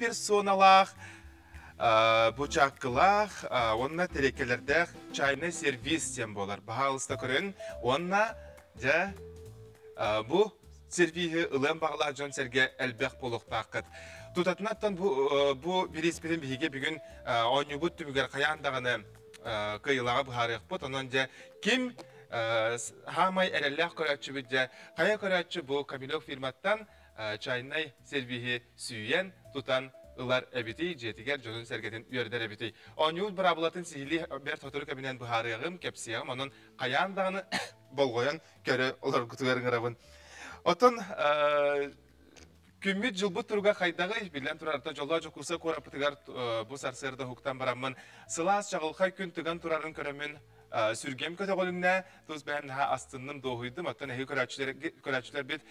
персоналах, бучаккылах, онна терекелердех чайны сервис тем болар. Бағалыста көрін, онна жа бу сервиһи ылым бағлар жон серге әлбәқ болуқтақыт. Тутатынаттан бу биреспеден биһиге бүгін ойнубут түмігер қаяндағыны кыйылаға бұхарық бұт. Онын жа ким хамай әрәлләқ көрәтші бүдде, қая көрәтші бу Камилов фирматтан чайнай сервиһи сүйен тутан ылар әбіті жетігер жонын сәргетін үйердер әбіті. Ойнубут бір абылатын сихили бәр тотыры кәбінен бұхарығым, кәпсияғым, onun қаяндағыны болғойын көрі олар күтігерін Отон күммит жылбыт тұруға қайдағы білен тұрарда жолға жоқырса қорапытығар бұл сарсырды хуқтан барамын. Сылас жағылқай күн тұған тұрарын көрімін сүргем көті қолыңна тұз бәйін астынным доғыйдым. Оттан әйі көрәтшілер бет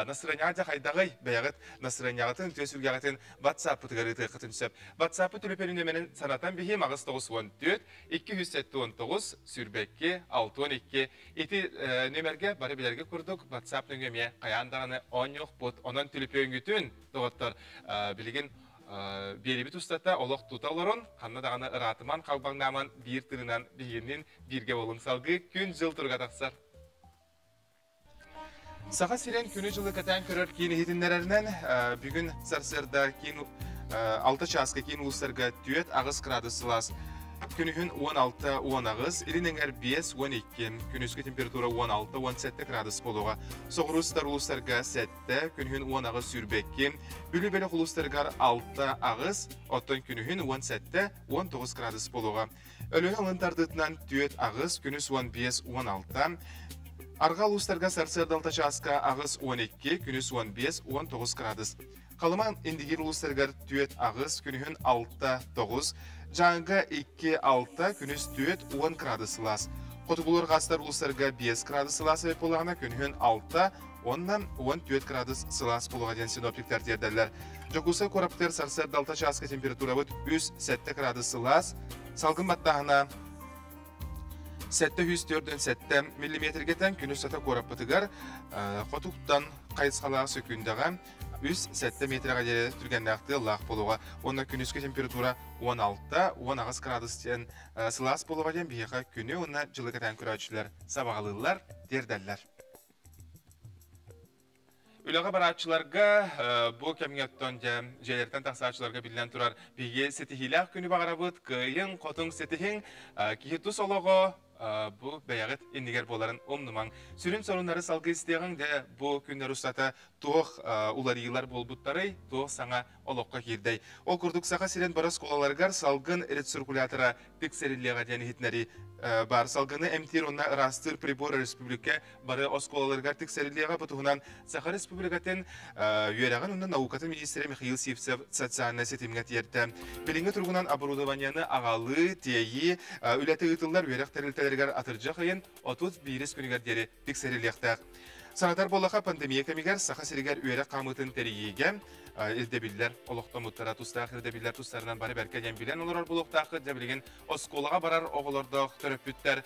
насыраняға қайдағы бәйіғыт насырanyағытын төе сүргеғытын WhatsApp тұтығары тұйқытын сөп. WhatsApp түліпелін өменің санатан бейім ағыз 914 219 сүрбекке 612 еті нөмерге бары білерге күрдік. WhatsApp нөңеме қаяндағыны 10 yok бұд. Онан түліпелін үтін доғыттар білген Беребит устата олық тұталырын, қаннадағаны ыратыман қалбаңнаман бір түрінен бейіннен бірге болым салғы күн жыл тұрға тақсар. Саға сирен күні жылы кәтән көрір кейін етінлерінен бүгін сарсырда 6 часқа кейін ұлыстарға түйет ағыз градусылас. Күнігін 16-10 ағыз, иринеңер 5-12, күнізгі температура 16-17 градус болуға. Соғырыстар ұлыстарға 7, күнігін 10 ағыз сүрбекке, бүлі-бәлі ұлыстарға 6 ағыз, оттан күнігін 17-19 градус болуға. Өлігі ұлындардытынан 4 ағыз, күніз 15-16, арға ұлыстарға сарсырдалта жасқа ағыз 12, күніз 15-19 градус. Қалыман индигер ұлыстарға 4 ағыз, күнігін 6-9, Жаңға 2-6 күніз 4-10 градусылас. Қотығылыр ғастар ұлыстарға 5 градусылас өп болағына күнігін 6-10-14 градус сылас болуға ден синоптиктер дердерлер. Жоқылса қораптар сарсар далта жасқа температура бұд 3-7 градусылас. Салғын баттағына 7-4-7 мм тән күніз сата қораппытығар қотықтан қайысқалағы сөкіндіға 3-7 метрға дере түргенләқті лақ болуға. Онна күнізгі температура 16-10 градустен сылас болуға ден бейіға күні онна жылы кәтән көрәтшілер сабағалылар дердәлләр. Үліға баратшыларға бұл кәміңеттен жерлерден тақсатшыларға білден тұрар бейге сетихиләқ күні бағара бұд, күйін, қотың сетихин, кейті солығы bu bəyəğət indigər bolарын omnuman. Sürün sorunları salgı istəyəğin də bu günlər ustata toğ ularıyılar bolbutları toğ sana oloqqa girdəy. Ol kurduk sağa siren baras kolalargar salgın eret sirkuляtora tексеріліға дәні хитнәри бар. Салгыны әмтер онна растыр прибор республика бары осколаларgar тексеріліға бұтығынан Саха республикатын үйерәғын онна наукаты министері Михаил Сивцев социальный сетімгет ерді. Беліңі тұрғынан оборудованияны ағалы, тейі, үләті ұтылар үйерәқ тәрілтәлергер атыржақ айын 30 күнігер дері тексеріліқтәқ. Санатар болаға пандемия кәмігер Саха серігер үйерәқ қамытын тәрейеге Ирдебиллер, олоқта мұттара тұстақ, ирдебиллер тұстарынан бары бәркәден білен олар бұлықтақы дәбілген осколаға барар оғылардық төрөппіттер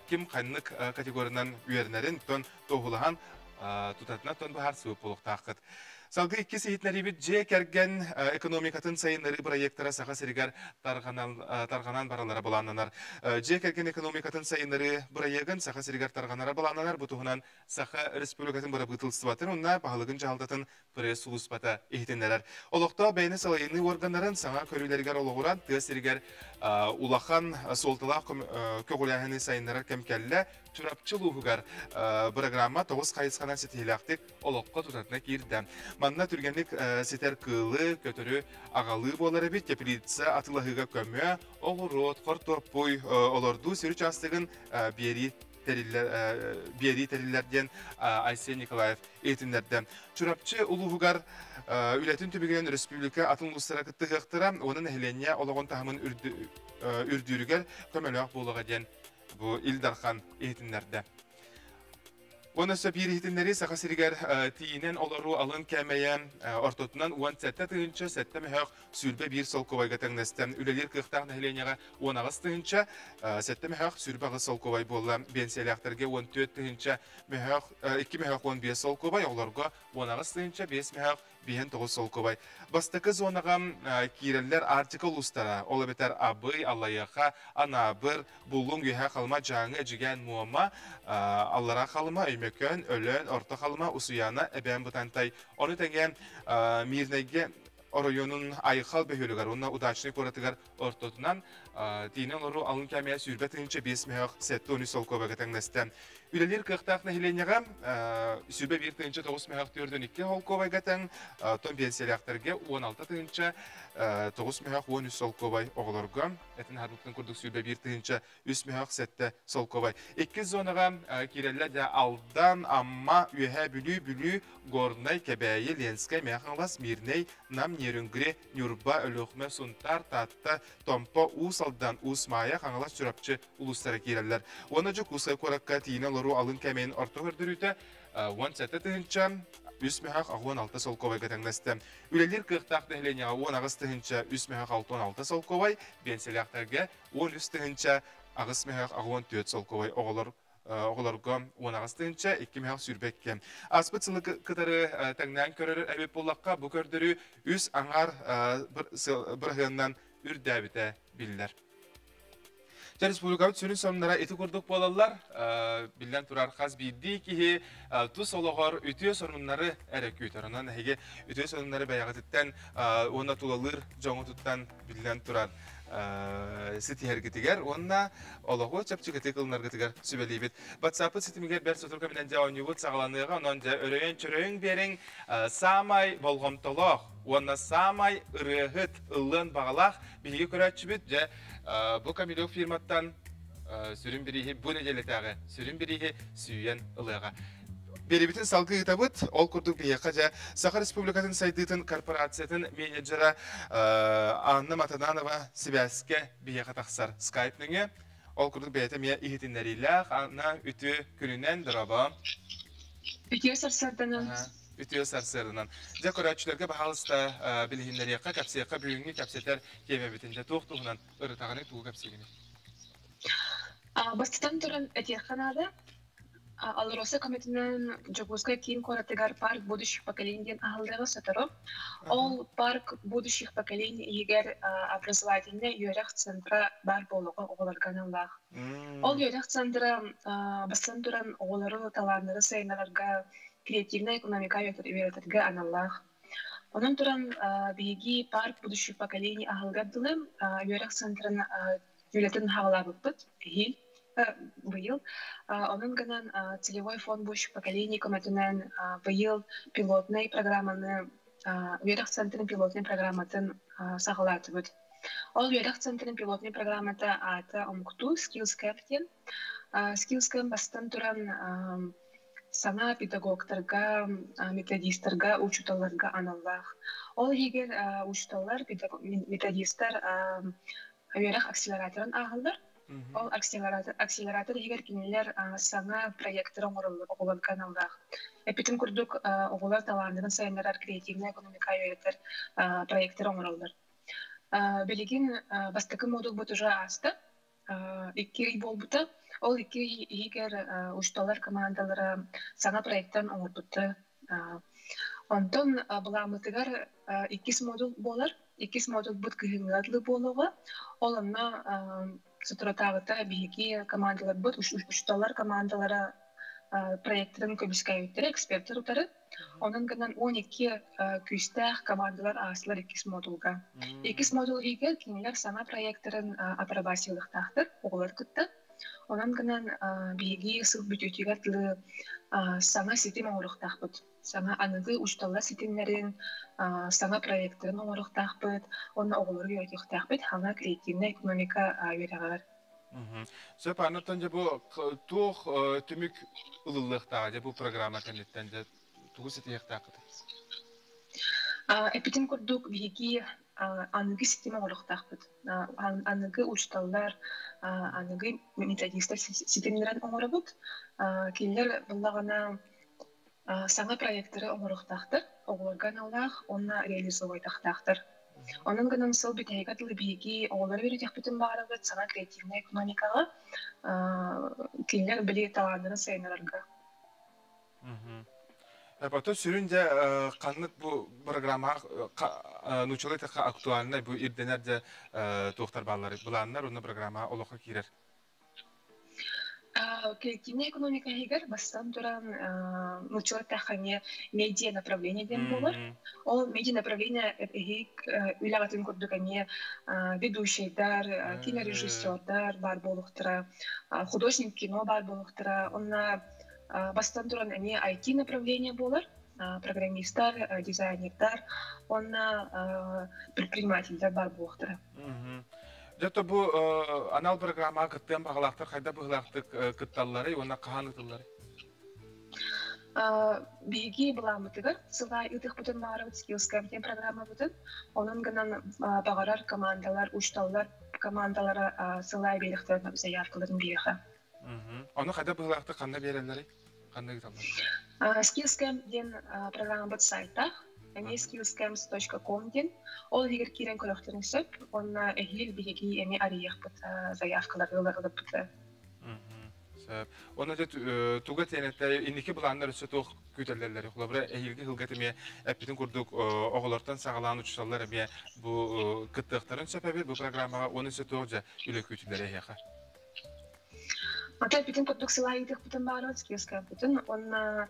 кім қайнық категорынан үйерінерін тон тоғылаған тұтатына тон бұхар суып бұлықтақыд. Салғы 2 сейітнәрі бит же кәрген экономикатын сайынлары проекттара Саха серігер тарғанан баралары болананар. Же кәрген экономикатын сайынлары проегін Саха серігер тарғанары болананар бұтығынан Саха республикатын бары бұтылыстыватын, онна бағылығын жағылдатын пресс ұлыспата ехтенлерер. Олықта бәйіні салайыны органларын саңа көрілергер олығыран тыз серігер улахан солтылақ көғіләхіні сайынлары кәмкәлі түрапчыл ұғығар программа 9 қайысқанан сетейлақтық олыққа тұтатына керді. Манна түргенлік сетер кылы, көтірі ағалы болары бет, теплица атылығыға көмі, оғырот, қортоппой, оларду сөрі частығын бері тәрілерден Айсен Николаев етіндерді. Чурапчы ұлығығар үләтін түбігінен республика атын ұлыстыра күтті ғықтыра, оның әхілене олығын тағымын үрдірігер көмеліғ болуға ден бұл Илдархан етіндерді. Оны сөпір етіндері Саха серігер тиінен олару алын кәмейен ортотынан 17 түйінші сәтті мәхәқ сүрбе бір сол ковайға тәңнесті. Үлелер қықтақ нәхіленеға 10 түйінші сәтті мәхәқ сүрбе ғыз сол ковай болы. Бенселяқтарға 14 түйінші 2 мәхәқ 15 сол ковай, оларға 10 түйінші 5 мәхәқ биһен тоғыз солкобай. Бастакы зонагам киреллер артикл устара. Ола бетер абый, аллаяха, анабыр, булун гүйә қалма жаңы жиген муама, аллара қалма, өймекөн, өлөн, орта қалма, усуяна, әбән бұтантай. Оны тәген мирнеге районун айхал бөхөлүгөр, онна удачный коратыгар ортотунан тиинен ору алын кәмия сүрбетинче 5 мех сетті 13 солкобага тәңнесті. Үлелер кықтақны хиленеға сүрбе 1-тінче 9 мех түрден 2 солкобайга тәң, тон пенсиялиақтарге 16-тінче 9 мех 13 солкобай оғылырға. Әтін харбуктың күрдік сүрбе 1-тінче 3 мех сетті солкобай. 2 зонаға кирелі де алдан амма үйе бүлі горнай кәбәйі ленскай механлас мирней нам нерүнгіре нүрба өліқме сұнтар татта томпо усалдан усмая қаңылас сүрапчы улустары киреллер. Оны жүк усай коракка тиіне лору алын кәмейін орты көрдірүйті 17-тінче 3 мех 16 солковайға тәңнесті. Үлелер кықтақты хеленеға 10-тінче 3 мех 16 солковай, бенселяқтарға 13-тінче 2 мех 14 солковай оғыларға 10-тінче 2 мех сүрбекке. Аспыцылы кытары тәңнән көрір әбеп болаққа бұ көрдірі үз аңар бір ғыннан үрдәбіті білдер. Республикабыт сүрін сонлара еті көрдік болалар, білден тұрар қаз бейді кеге тұс олығыр үтіе сорынлары әрі көйтерінен әйге үтіе сорынлары бәяғытыттен оны тұлалыр жоңы тұттан білден тұрар сетихергетігер, онына олығы чапчығыты қылынарғытығар сөбелейбет. Батсапы сетімігер бәр сотыр көмінен де ойнығыт сағаланыға, онын де өрейін берің самай болғымтылық, онына самай ұрығыт ұлын бағалақ бейге көрәтші бүт, бұл камилеу фирматтан сүрін бірігі бұл неделетәғі, сүрін бірігі сүйен ұлыға. Беребетін салғы ұтабыт, ол күрдік бейеқа жа Саха Республикатын сайдытын корпорациятын менеджера Анна Матананова Сибәске бейеқа тақсар скайпныңы. Ол күрдік бейеті мия ихетінлерілі, Анна үті күнінен дұраба. Үтіе сарсардынан. Үтіе сарсардынан. Жа көрәтшілерге бағалыста білігінлеріяқа, кәпсияқа бүйінгі кәпсетер кемебетінде тоқтығынан ұрытағының туғы кәпсегіне. Бастытан тұрын әтеқанады. Алроса комитетинен Джогузга кийин коратыгар парк будущих поколений ахалдыгы сатырып, ол парк будущих поколений егер образовательный юрах центра бар болуга оголарганылах. Ол юрах центра бастан туран оголары таланлары сайналарга креативная экономика өтөргө аналлах. Онун туран биги парк будущих поколений ахалгадылы юрах центрын юлетін хавалабыппыт хил быйыл. Onun гынан целевой фонд будущих поколений комитетинен быйыл пилотный программаны Верах центрин пилотный программатын сағалатыбыт. Ол Верах центрин пилотный программаты аты омукту Skills Captain. Skills Camp бастан туран сана педагогтарга, методисттарга, учуталарга аналлах. Ол егер учуталар, методисттар Верах акселераторын ағылдар. Ол акселератор егер кенелер саңа проекттарын оғылан каналдақ. Эпитін күрдік оғылар таландығын сайынларар креативная экономика өйеттер проекттарын оғылдар. Белеген бастықы модул бұт уже асты. 2 үй бол бұты. Ол 2 егер ұшталар командалары саңа проекттан оғыр бұтты. Онтон бұламытығар 2 модул болар. 2 модул бұт күйіңладлы болуға. Оланна Сутратавыта биһиги командалар бут, ушталар командалары проекттарын көбіскай өттері, эксперттер ұтары. Onun гынан 12 күстәх командалар асылар 2 модулга. 2 модул егер кенелер сана проекттарын апробациялық тақтыр, оғылар күтті. Onun гынан биһиги сыл бүтөтігер тылы сана сетим оңырықтақ бұд. Сана анығы ушталар сетимлерін, сана проекттарын оңырықтақ бұд, оны оғылар өйтіқтақ бұд, хана креативная экономика өйрағар. Сөп анаттан бұл туқ түмік ұлылықтағы бұл программа кәнеттен туғы сетияқтақыды? Эпитин күрдік биһиги анығы сетим оңырықтақ бұд. Анығы ушталар, анығы методистер сетимлерін оңыры бұд. Келер бұллағына саңа проекттары оңырықтақтыр, оғыларған Аллах, оны реализовай тақтақтыр. Onun гынан сыл бітәйгі дылы бейгі оғылар беретек бүтін бағарығыт саңа креативная экономикаға келер біле таландырын сайынарарға. Потом сürünce kanlık bu programa nuçalı taka aktualına bu irdenerce tohtar balları bulanlar onu programa oloqa kirer. Коллективная экономика хигер бастан туран нучур тахане медиа направление ден болар. Ол медиа направление хиг үлягатын курдукане ведущийдар, кинорежиссердар бар болуктыра, художник кино бар болуктыра. Онна бастан туран ане IT направление болар. Программисттар, дизайнердар, онна предпринимательдар бар болуктыра. Жато bu anal programa kıttığım bağlaktır, kayda bağlaktır kıttalları, ona kahan kıttalları? Биги буламытыгар, сылай ытых бүтін мағарабыт скиллскам тем программа бүтін. Оның гынан бағарар командалар, ушталлар командалары сылай беліктерін заявкаларын бейіға. Оны кайда bağlaktır, қанда берелері? Қанда кытталары? Skillscam ден программа бұт сайттақ. Әне skillscams.com ден. Ол егер керен көріқтерін сөп, онна әйел бейгі әне арияқ бұт заявкалар ылып бұты. Onu da tuğla tenette indiki bulanlar üstü toq kütəllərləri xulabra ehilgi hılgatımı əpidin kurduk oğulardan sağlanan uçuşallar əmiyə bu qıttıqların söpəbir bu programağa onu üstü toqca ülə kütülləri əyiyaqa. Ата битен курдук сылайдык бүтін бағарабыт скиллскам бүтін, онна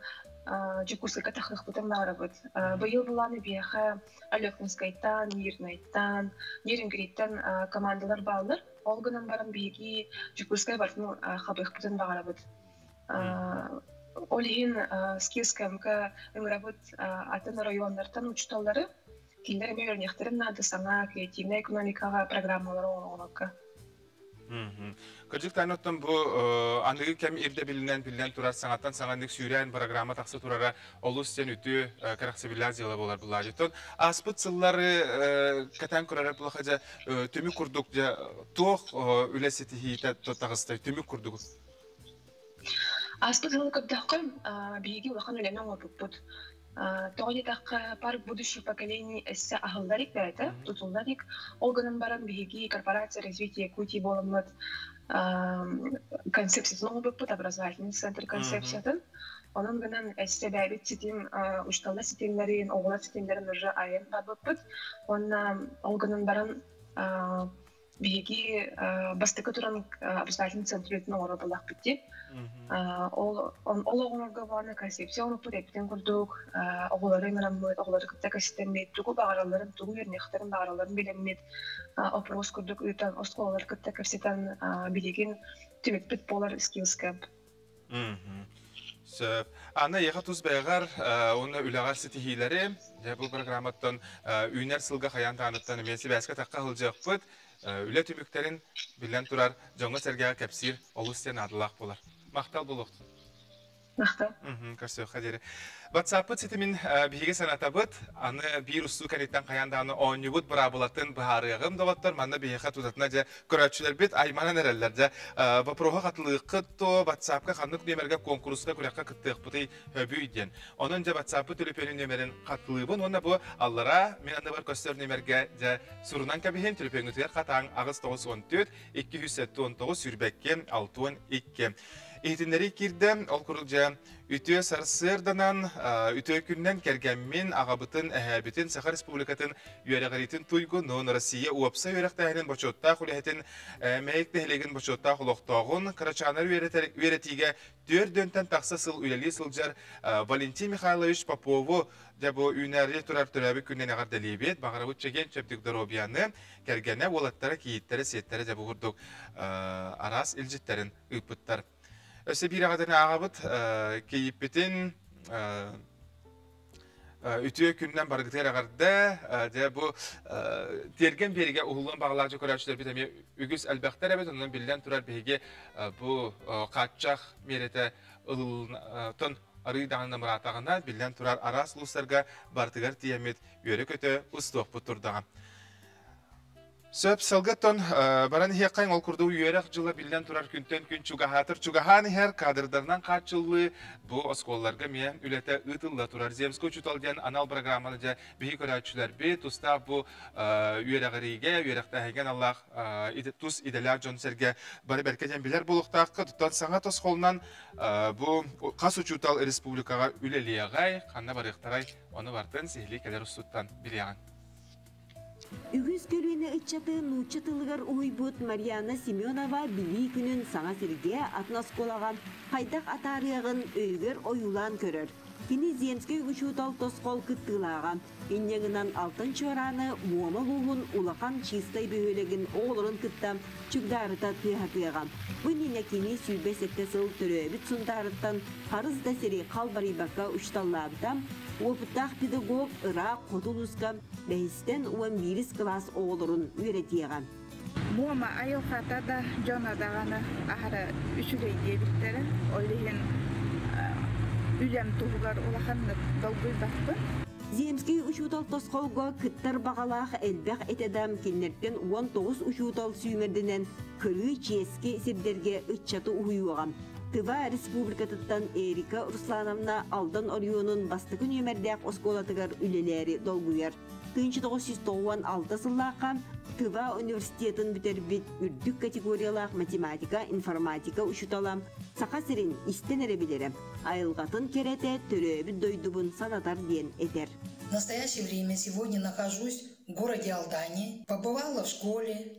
жекурсыка тахлық бүтін бағарабыт. Бұйыл бұланы бияға Алёкинскайттан, Мирнайттан, Нерингриттан командалар бағалар. Олгынан баран бейги жекурскай бартын қабық бүтін бағарабыт. Олейін скиллскамға үңірабыт атын районлардан учталары, кейлер мөрнектерін нады саңа креативна экономикаға программалары оңылыққа. Kırcık tanıttım bu anlığı kem irde bilinen turar sanattan sanatlık süren programa taksı turara oluşten ütü karaksı bilaz yılı bolar bular jeton. Aspıt sılları katan kurara bulakaca tümü kurdukça toğ üleseti hiyete tağıstay tümü kurduk. Aspıt sılları kapdaqım bilgi ulaqan ülemen olbuput. Тоғылетақ парк будущих поколений әсі ағылдарик бәйті, тұтылдарик. Олғының баран бейгі корпорация развития Якутии болымлыд концепциясын олбыппыт, образовательный центр концепциятын. Оның гынан әсі бәйбет сетим, ұшталда сетимлерін, оғылар сетимлерін үржі айын бабыппыт. Олғының баран бейгі бастықы тұран образовательный центретін оғыры болақ бітті. Ол оғыларға бағаны концепция оны пүреттен күрдік, оғылары мұраммыд, оғылары күтті кәсеттенмейд, түгі бағараларын, түгі өрнектерін бағараларын білеммейд, опрос күрдік үйтен, осқолалар күтті кәсеттен білеген түмекпет болар скиллскамп. Ана еға тұз бәйғар, оны үлағар сетихилері, бұл программаттан үйнер сылға қаян таныттан менсі бәскі таққа ғылжақ бұд, үлі түміктерін білен тұрар жоңғы сәргеға кәпсір олыстен адылақ болар. Мақтал болуқты. Мақтал. Көрсі қадері. WhatsApp-ы сетімін бігі санатабыд, аны бір ұсу кәнеттен қаяндағыны оңы бұд бұра болатын бұхарығым доғаттар, манна бігі тұтатына жа көрәтшілер бет айманан әрәлілер жа. Вапроға қатылығы қытто, WhatsApp-қа қандық немерге конкурсқа көрәққа қыттық бұты өбі үйден. Оның жа WhatsApp-ы төліпені немерін қатылығын, оны бұл аллара, мен аны бар көстер немерге жа сұрынан кәбіген төліпеңіздер қатаң ағыз 914 219 сүрбәккен 612. Eğitimleri kirdim, ol kurulca ütü sarsırdanan, ütü künden kergemmin, ağabıtın, əhabitin, Sakar Respublikatın, üyeregaritin tuygunun, Rossiya uapsa üyerektahinin boçotta, xulihetin, meyik dehlegin boçotta xuloqtağın, Karaçanar üyeretige dördönten taqsasıl üleli sılcar Valentin Mikhailovich Popovu, bu ünerli turar türabı künden ağar delibet, bağırabıt çeken çöptük dorobiyanı, kergene olatlara, kiyitleri, setleri bu hurduk aras ilcitlerin ıpıttar. Öse bir ağadını ağabıt keyippetin ütüye künden bargıtır ağarda bu tergen beriga uğulun bağlayıcı körəçlər bir təmiyə ügüz əlbəxtər əbət ondan bildən turar beriga bu qaçaq merete ılın arı dağında müratağına bildən turar aras uluslarga bartıgar tiyemet yörü kötü ustoq bu turdağın. Сөп салгаттон баран хияккайын ол курду үйерек жылы билден турар күнтен күн чугахатыр. Чугахан хер кадрдарынан качылы бу осколларга мен үлете ытылла турар. Земско чуталден анал программаны жа бихи көрәчүләр бе туста бу үйерегериге, үйеректәген Аллах тус иделер жонсерге бары беркетен билер булуктакка туттан саңа тосколунан бу касу чутал республикага үлелиягай, канна барыктарай, оны бартын сихли келер устуттан биляган. Үгіз көріне үтчаты нучатылығар уйбут Марьяна Семенова били күнін саңа сірге атнасколаған қайдақ атарығын өйгер ойулан көрір. Кені Земский учутал тосқол күттілаған. Иннегінен алтын чораны муама луғын улақан чистай бөйлеген оғылырын күттам чүгдарыта тыйға-тыйған. Бұніне кені сүйбесетті сыл түрөбіт сұндарыттан қарызда сері қалбари баққа ұшталлабытам, опыттақ педагог ырақ қотулысқа бәйістен 11 класс оғылырын үйретеған. Муама айылқата да жонадағаны ахара үшілей дебіттері ойлайын үлем туғылар олақанны долгой бақпы. Земский учутал тосқолға күттар бағалақ әлбәқ етедам кеннерттен 19 учутал сүймердінен көрі ческе сирдерге үтчаты ұйуған. Тыва республикатыттан Эрика Руслановна алдан орионун бастықын емердәк осколатығар үлелері долгуяр. 1996 сыллаққа Тыва университетін бітербет үрдік категориялақ математика, информатика учуталам. Сақа сирин истен әребілерім. Айылғатын керете түрөбі дойдубын санатар ден етер. В настоящее время сегодня нахожусь в городе Алдане. Побывала в школе,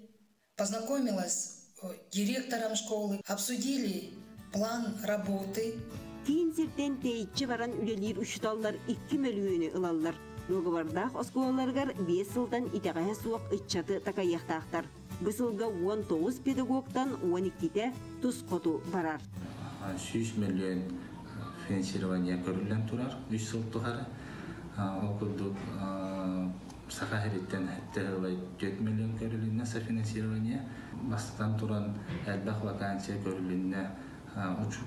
познакомилась с директором школы, обсудили план работы. Кейін сертен тейітші баран үлелер ұшыталар 2 миллионы ылалар. Ногабардақ осколаларғар 5 жылдан итеғая суық үтчаты такаяқтақтар. Бұсылға 19 педагогтан 12-те тұс қоту барар. 3 миллион финансирование көрілен тұрар, 3 жыл тұғары. Ол күрдік сақа хереттен 4 миллион көрілінне софинансирование. Бастықтан тұран әлбәқ вакансия көрілінне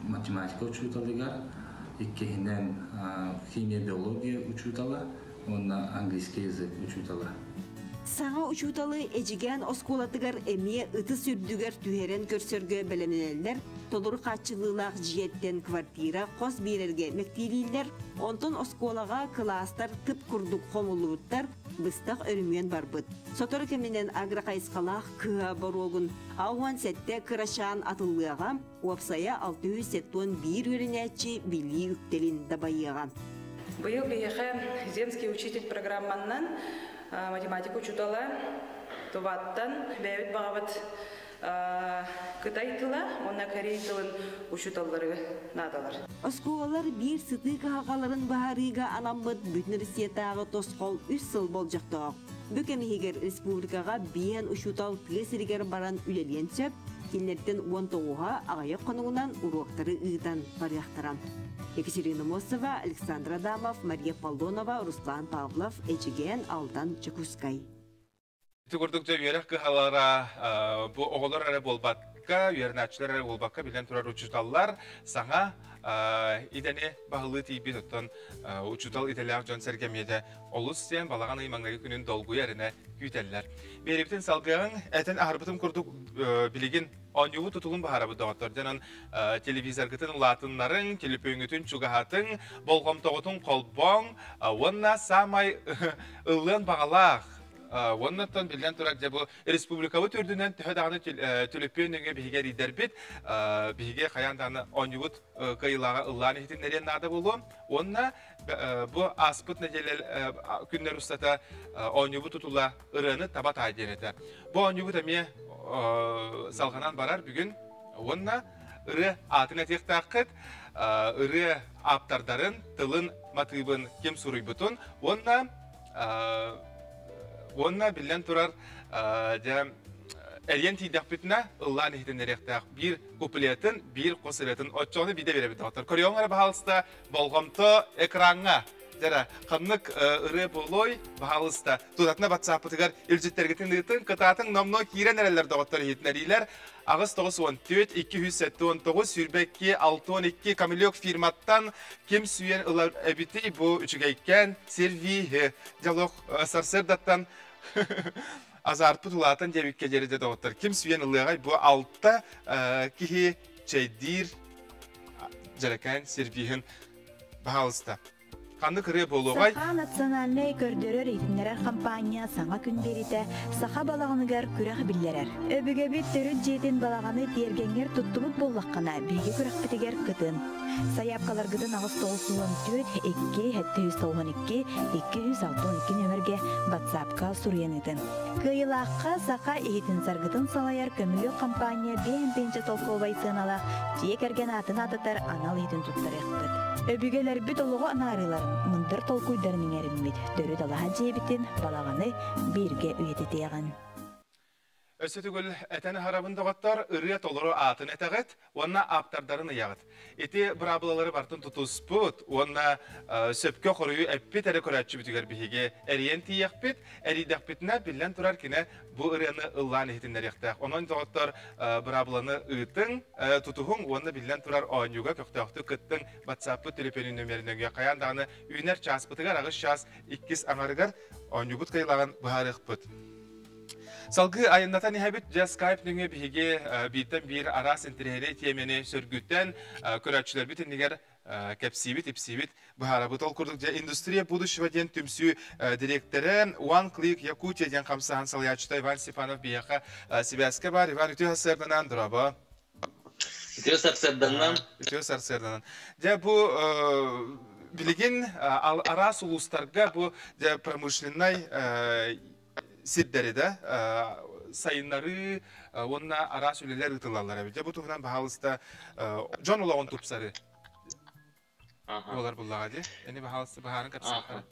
математика учуталыгар, иккехинен химия-биология учуталы, онна английский язык учуталы. Саңа учуталы эжиген осколатыгар эмие ыты сүрдүгер түхерен көрсөргө беленелер, толур качылылак жиеттен квартира кос берерге мектилилер, онтон осколага класстар тып курдук хомулуттар быстак өрүмөн барбыт. Сотор кеминен агракайскалах кыа борогун ауан сетте кырашан атылыга, уапсая 671 өрүнәчи били үктелин дабайыган. Быйыл бейеха земский учитель программаннан математику учутала туваттан бәйбіт бағабыт Кытай тыла, онна корей тылын учуталлары надалар. Осколалар бир сыты кағаларын бағарыға анамбыт бүтнірсиетағы тосқол 3 сыл бол жақтығы. Бөкемегер республикаға бейен учутал тесірігер баран үлелен сөп, келнерден 19-ға ағайық қонуынан уруқтары ұйдан барияқтаран. Екатерина Мосова, Александр Адамов, Мария Полдонова, Руслан Павлов, Эчеген, Алдан Чекускай. Түгірдік жа үйерек кығалара бұл оғылар әрі болбатқа, үйернәтшілер әрі болбатқа білен тұрар учуталлар саңа идәне бағылы тейбі тұттан учутал иделяқ жон сәргемеді олыс сен балаған ұймаңдағы күнін долгуы әріне күйтелілер. Берептен салғығын әтін ағырбытым күрдік білеген оңюғы тұтылын бағарабы доғаттар. Дәнін телевизор күтін латынларын, телепөңітін чуғағатын, болғамтоғытын қолбоң, онна самай ұлын бағалақ. Оннаттан білден тұрак жа бұл республикалы түрдінен түхедағаны түліппеніңе бігер идербет, бігер қаяндағаны оңюғыт қайылаға ұлланы хетінлерен нады болу. Онна бұл аспыт нәделел күннер ұстата оңюғыт тұтыла ұрыны табат айденеті. Бұл оңюғыт әме салғанан барар бүгін. Онна ұры атын әтектақыт, ұры аптардарын, тылын матыбын кем сұрый бұтын. Онна білден тұрар әлен тейдақ бітіна ұллан ехтен әректақ бір көпілетін, бір қосылетін отчоғыны биде бере бітіғатыр. Көріоңары бағалыста болғамты экранға жара қаннық ұры болой бағалыста тұдатына батсапытығар үлжеттергетін ұйтын қытатын номно кейрен әрелер доғаттар етін әрелер Ағыз 914, 279, сүрбекке 612 камилек фирматтан кем сүйен ұлар әбіті бұ үшігейкен сервиі диалог сарсырдаттан azarpı tulatan debikке jeri de doğutlar. Kim süyen ılığay bu altta kihi çeydir jereken sirbihin bahalısda. Kandı kırıya boluğay. Saha naциональный көрдөрөр итиннерер компания саңа күн берите саха балағыныгар күрәх биллерер. Өбүгө бит төрүт жетин балағаны тергенгер туттубут боллаққана биги күрәх битигер кытын. Саяпкалар гыдын агыс толсуын төт 2-792 262 нөмерге WhatsApp-ка сурьянытын. Кыйлаққа саха итин саргытын салаяр көмүлү компания бен-бенче толковай сынала тиекерген атын атытар анал итин туттарыктыр. Өбүгелер бүт олугу анарыларын мындыр толкуйдарының әріммет. Дөрі далаға жебітін балағаны берге үйететеяған. Өсөтүгүл этени харабын доғаттар ырыя толору атын этағет, онна аптардарын ыяғыт. Эти брабылалары бартын тутуспут, онна сөпкө қорую әппет әрі көрәтші бүтігер біхеге әриен тияқпет, әридақпетіне білен тұрар кені бұ ырияны ыллан ехетіндер яқтақ. Онын доғаттар брабыланы ұйтын тұтуғын, онна білен тұрар ойнюға көқтақты күттің WhatsApp-ы телефонын нөмерінөге қаяндағыны үйінер часпытығар ағыз час 2 аңарығар ойнюғыт қайлаған бұхарық бұт. Салгы айыннатан ехабет жа скайп нүңе біге биттен бір арас интерьері темені сөргüттен көрәтшілер бітін негер кәпсибит, ипсибит бұхарабыт ол күрдік жа индустрия будущего ден түмсі директоры One Click Якутия ден қамсахан салаячыта Иван Степанов бияқа Сибяске бар. Иван, үтеу сарсерданан дұрабы? Үтеу сарсерданан. Үтеу сарсерданан. Жа бұл білген арас улустарға бұл промышленной сиддери да сайыннары онна арас үлелер ытылалар. Бұл тұғынан бағалыста жон олағын тұпсары олар бұллаға де. Әне бағалысты бағарын қапсақы.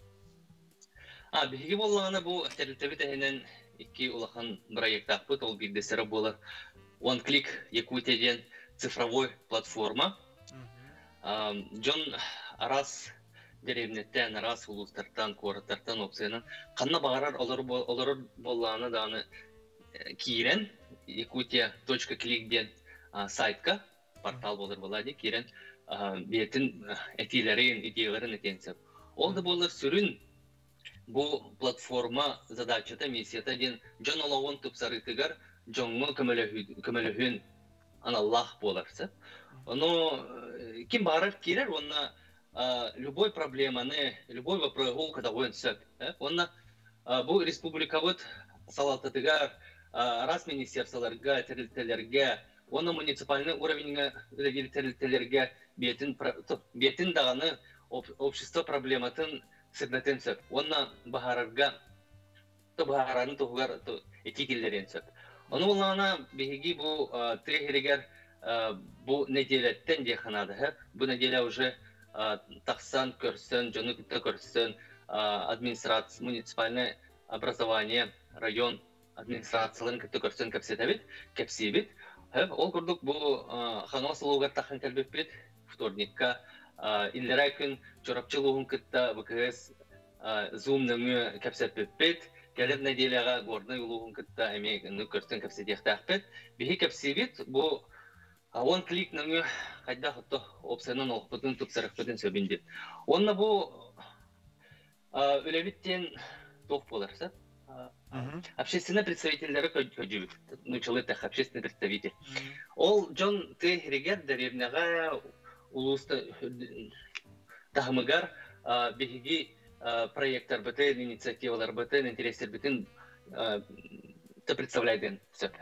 Бігі болағаны бұл тәрілтәбі тәхінен 2 олақан проект ақпыт, ол білдесері болар. One Click Якутия цифровой платформа. Жон арас деревнеттен, арас улустартан, кораттартан опсайынан қанна бағарар олар болағаны дағаны кейрен Yakutia.click ден сайтқа, портал болар болады, кейрен бетін әтейлерін, идеяларын әтенсіп. Ол да болар сүрін бұл платформа задачата, миссията ден жон олауын тұпсарытығар жоңмы көміліхін аналлах боларсы. Оны кем бағарар кейрер, оны любой проблеманы, любой вопрос, когда он сөп. Онна бұл республикавыт салататыгар, раз министерстволарга, терилтелерге, оны муниципальный уровеньге терилтелерге бетін дағаны общество проблематын сырнатын сөп. Онна бағарарға, бағарарын тұғығар этикелерен сөп. Оны олағына бігігі бұл трехерегер бұл неделеттен де қанады. Бұл неделе уже тақсан көрсін, жоны күтті көрсін, администрация, муниципальное образование, район администрацияларын күтті көрсін кәпсебет. Ол күрдік бұл қануа сұлуғар тақын кәлбеп бет, вторникка, инлерай күн чорапчылуғын күтті ВКС Zoom нөңі кәпсепеп бет, кәліп неделяға горны ұлуғын күтті әмей көрсін кәпседеқті әқпет. Бейі кәпсебет бұл One Click нөңі қайда құтты опсайынан олықпытын тұпсарықпытын сөбінде. Онына бұл өлебіттен тоқ боларса. Общественные представители көджібі. Нучылытық общественный представитель. Ол Джон Т. Регер дәребнеға ұлысты тағымығар бігігі проекттар бітін, инициативалар бітін, интерестер бітін представляйден сөп.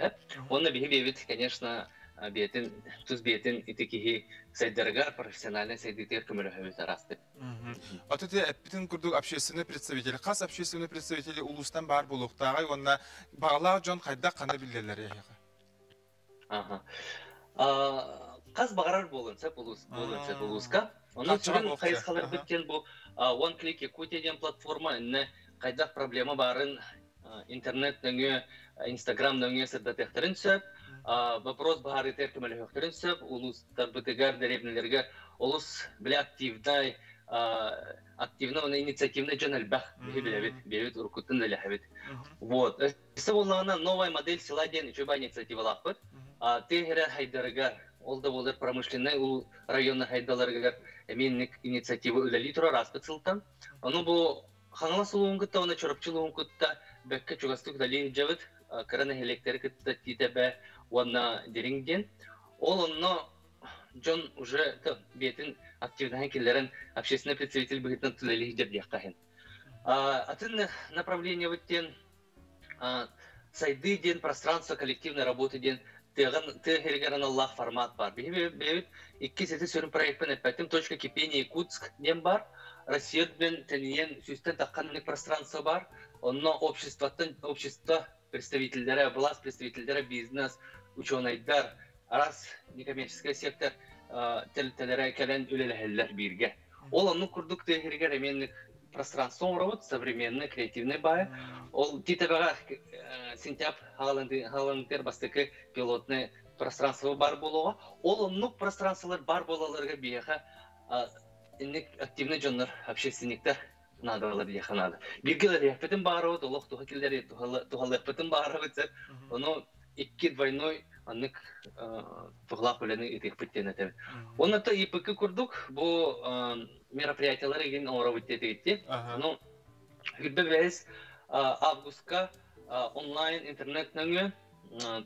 Онына бігі бейбіт, конечно, түз бетін итекеге сайдаргар профессиональный сайдитер көмірі арасты. Отыты әппетін күрдік общественный представители, қас общественный представители ұлыстан бар болуқтағай, онына бағалағы жон қайда қаны білдерлері яғы? Қас бағарар болынса ұлысқа. Оның түрін қайысқалар біткен бұл One Click Якутия платформа қайда проблема барын интернет нөңі, Instagram нөңі сырда тектірін сөп, вопрос бағары теркімелі өқтірін сөп, ұлыстар бұтығар дәребнелерге ұлыс біле активно, инициативный жон әлбәқ бейбет ұрқыттың әлі әбет. Вот. Осы болағына новая модель села ден жөба инициативалақ бұд. Тегері хайдарығар, ол да болыр промышленный районны хайдаларығар әменлік инициативы өләлі тұрар аспыт сылтан. Оны бұл хаңла сулуун кытта, оны чорапчылуун кытта, бәкке чугастык дали жабыт, краны электер кытта титебе, уанна деринген. Ол онно Джон уже бетин активный киллерен общественный представитель быгытнан тулели жаб яққахен. Атын направление выттен сайды ден, пространство коллективной работы ден, тегерген Аллах формат бар. Бевит, икки сети сөрін проектпен әппәттім точка кипения Якутск ден бар. Россия бен тәнен сүстен таққанлық пространство бар. Онно общество представительдері, власть представительдері, бизнес, ученыйдар, раз некоммерческий сектор тәлі кәлен өлеләхелләр бирге. Ол онны күрдік тегерген әменлік пространство уровод, современный, креативный бай. Ол титебага сентябрь халантер бастыкы пилотный пространство бар болуға. Ол оннук пространстволар бар болаларга бияха активный жонлар, общественниктер надалар бияха нады. Биргелер яппетін бары от, олық туға келдер туғалы яппетін бары өтсіп, оны икки двойной аннык туғлақ өлені етекпеттен әтәбі. Оны та ИПК күрдік, бұл мероприятиялар еген оңыра өттеті. Ну, үлбі бәйіз августка онлайн интернет-нөңі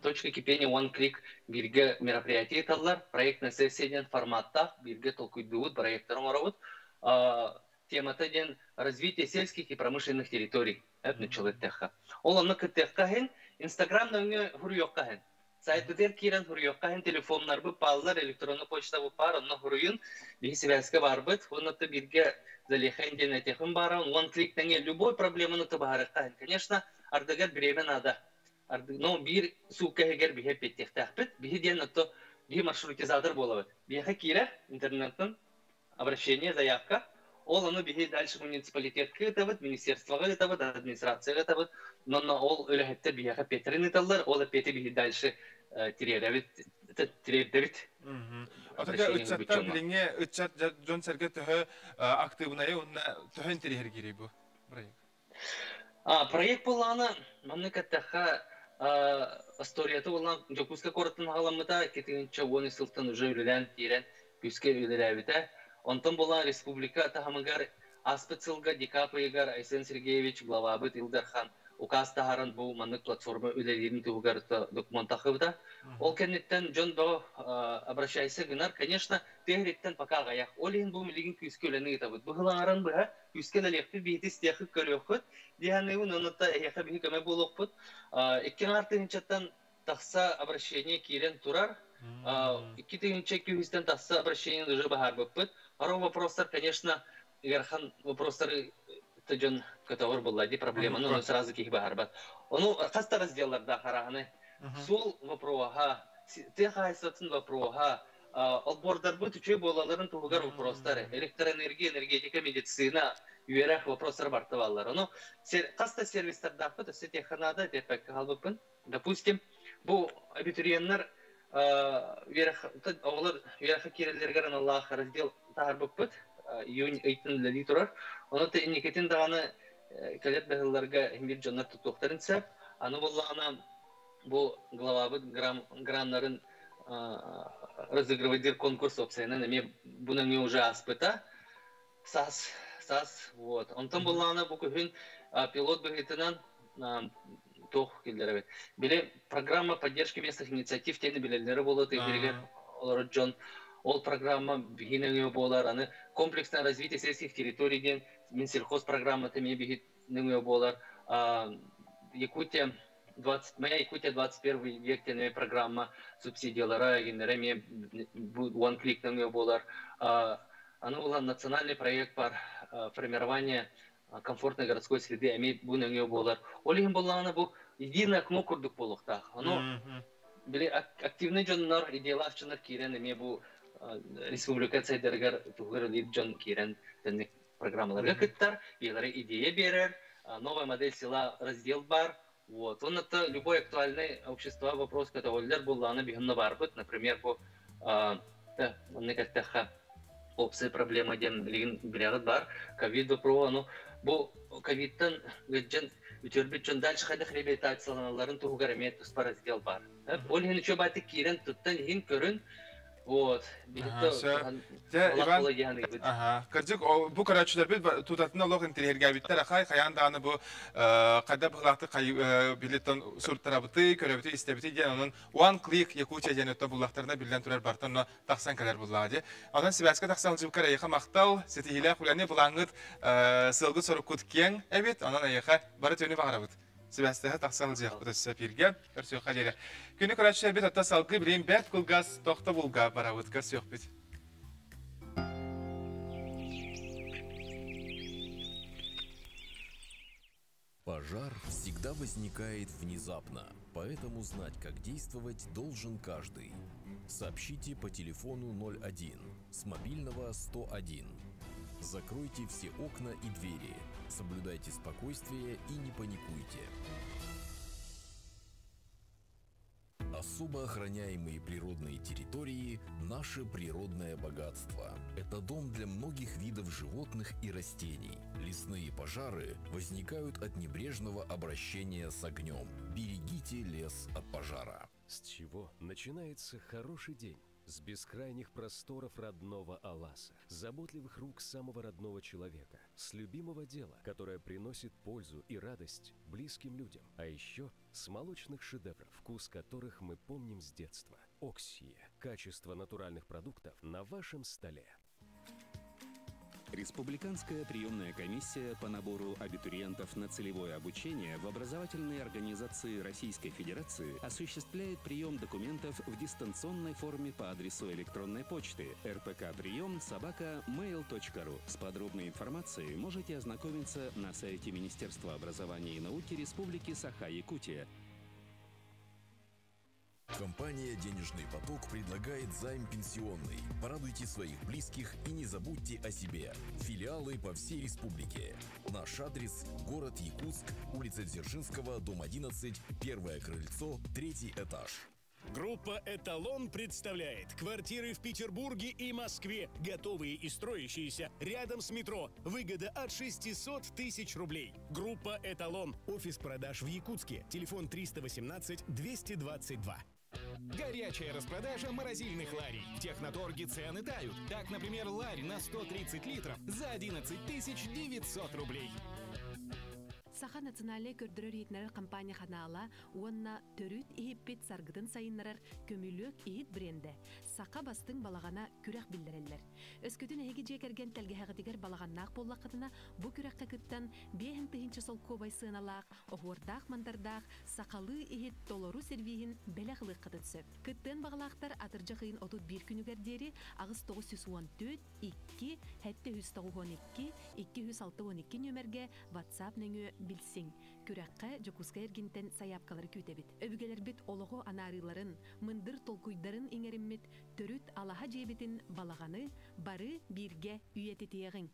точка кипения One Click бирге мероприятие талар, проектный сессияден форматта бирге толкуйдуыд, проекттар оңыра өт. Темата ден развитие сельских и промышленных территорий. Әпні чылыттеққа. Ол оны күттеққа хен, Инстаграм нөңі хүрі yoqqa хен. Сайттыдер кирен хүрі yoqqa хен, телефонлар бұп, балылар, электронны почта бұп бар, онны хүріін, бейі связка бар бұд, онны бирге залихан ден әтеқін бары, One Click нөңі любой проблеманы барыққа хен. Конечно, ардығар біремен ада. Но бір суққа егер бейі петтеқтақ бұд, бейі ден ұтты, бейі маршрутизатор болабыд. Бейі кире интернеттің обращение, заявка. Ол оны бейі дальше муниципалитетке өтабыд, министерствоға өтабыд, администрацияға өтабыд. Но ол өліхетті бейіға петерін өталар, ол петі бейі дальше тиредевит. Отаға үтсаттар біліңе, үтсат жон сәрге түхі активнайы, онына түхін тирехер керей бұл проект? Проект болағына, мәмні кәттіға историяты болған Жокуска қорытын ғаламыда, кетігінші 10 сылтын уже үлілен, тирен, күске үліләвіті. Онтон была республика Тахамагар Аспецилга Дикапыйгар Айсен Сергеевич Главабыт Илдархан указ тахаран бұл маннык платформа үлелерін туғар документахывда. Ол кеннеттен Джон Бо обращайся гынар, конечно, тегреттен пока гаяк. Олин бұл милигин күске өлені етабыд. Бұғылаңаран бұға күскен әлеқпі бейті стияқы көріқпыд. Дияныуын оныта әйяқа бейі көмі болуқпыд. Еккен артынчаттан тақса обращение кирен турар. Икки тегінче күйістен тақса обращение уже бағар бұппыд. Ару вопростар, конечно, Игархан вопростары Джон Катавар Баллади проблема, но сразу ких бахарбат. Он каста разделларда хараны. Сул вопрога, те хайсатын вопрога, албордар бут үчөй болаларын тугар вопростары. Электроэнергия, энергетика, медицина, юерах вопростар бартываллар. Он каста сервистарда бут, сетеханада депек халбыпын. Допустим, бу абитуриенттер верха киреллергер Аллах раздел тахарбыппыт. Июнь айтын ләли турар. Оны та инекетін дағаны кәлет бәғыларға әмбет жонлар тұттуқтарын сәп. Аны болағына бұл главабыт граннарын разыгрывайдер конкурс опсайынан әме бұныңе уже аспыта. Сас. Онтан болағына бұл көхін пилот бәғетінен тоқ келдер әбет. Біле программа поддержки местных инициатив тені білелері болады. Олар Джон Ол программа бігініңе болар, аны комплексное развитие сельских территорий ден, Минсельхоз программа тәме бігініңе болар. Якутия 21 век тәне программа субсидиялара, генереме One Click ніңе болар. Аны болан национальный проект бар формирование комфортной городской среды, әме бұл ніңе болар. Олеген болағына бұл единое окно күрдік болуқтақ. Аны активный жонлар, идеялашчынар керен әме бұл республика цайдергар тугыр лид Джон Кирен тенник программаларга кыттар, елары идея берер, новая модель села раздел бар. Вот. Он это любой актуальный общество вопрос, когда олдер булланы бигынна барбыт, например, по некоторых опции проблемы ден билягыт бар, ковид про, ну, бу ковидтан гыджен үтербитчен дальше хайдах реабилитацияланаларын тугар эмет туспа раздел бар. Олген үчө баты кирен туттан хин көрүн Вот. Кырдык бу карачылар бит тутатына лог интерьерге биттер ахай каянданы бу кайда булакты билеттон суртарабыты көрөбүтү истебити ден анын one click Якутия денөттө булактарына билден турар бартонно таксан калар буллади. Анан сибаска таксан жибкара яха мактал сетихиле куланы булаңыт сылгы сорук куткен эбит анан яха бары төөнү багарабыт. Сибастыга таксан жак бүтөсө бирге көрсө кадере. Күнү карачылар бит ата салгы билем бет кылгас токто булга барабыт көрсө бит. Пожар всегда возникает внезапно, поэтому знать, как действовать, должен каждый. Сообщите по телефону 01, с мобильного 101. Закройте все окна и двери, соблюдайте спокойствие и не паникуйте. Особо охраняемые природные территории – наше природное богатство. Это дом для многих видов животных и растений. Лесные пожары возникают от небрежного обращения с огнем. Берегите лес от пожара. С чего начинается хороший день? С бескрайних просторов родного Аласа, с заботливых рук самого родного человека, с любимого дела, которое приносит пользу и радость близким людям, а еще с молочных шедевров, вкус которых мы помним с детства. Оксия. Качество натуральных продуктов на вашем столе. Республиканская приемная комиссия по набору абитуриентов на целевое обучение в образовательные организации Российской Федерации осуществляет прием документов в дистанционной форме по адресу электронной почты rpkpriем@mail.ru. С подробной информацией можете ознакомиться на сайте Министерства образования и науки Республики Саха-Якутия. Компания «Денежный поток» предлагает займ пенсионный. Порадуйте своих близких и не забудьте о себе. Филиалы по всей республике. Наш адрес – город Якутск, улица Дзержинского, дом 11, первое крыльцо, 3-й этаж. Группа «Эталон» представляет квартиры в Петербурге и Москве, готовые и строящиеся рядом с метро. Выгода от 600 тысяч рублей. Группа «Эталон». Офис продаж в Якутске. Телефон 318-222. Горячая распродажа морозильных ларей. В Техноторге цены тают. Так, например, ларь на 130 литров за 11 900 рублей. Саха национальный көрдөрөр етнерер компания ханала, уонна төрүт ихиппит саргытын сайыннарар көмүлөк ихит бренде. Саха бастың балағана күрәк билдереллер. Өскөтін әйгі жекерген тәлгіхәғытігер балағаннақ боллақытына бұ күрәкқа күттен бейін тыхынчы сол кобай сыналақ, оғырдақ мандардақ, сақалы ихит толору сервейін бәләғылық қыты түсіп. Күттен бағалақтар атыржы қиын отут бір күнігердері ағыз 914, 2, хәтті 112, 212 нөмерге WhatsApp нөңі билсин. Күрәккә Жокуска ергинтен саяпкалары күтебит. Өбүгелер бит олого анарыларын, мындыр толкуйдарын иңериммит, төрүт алаха жебитин балаганы бары бирге үйететиягын.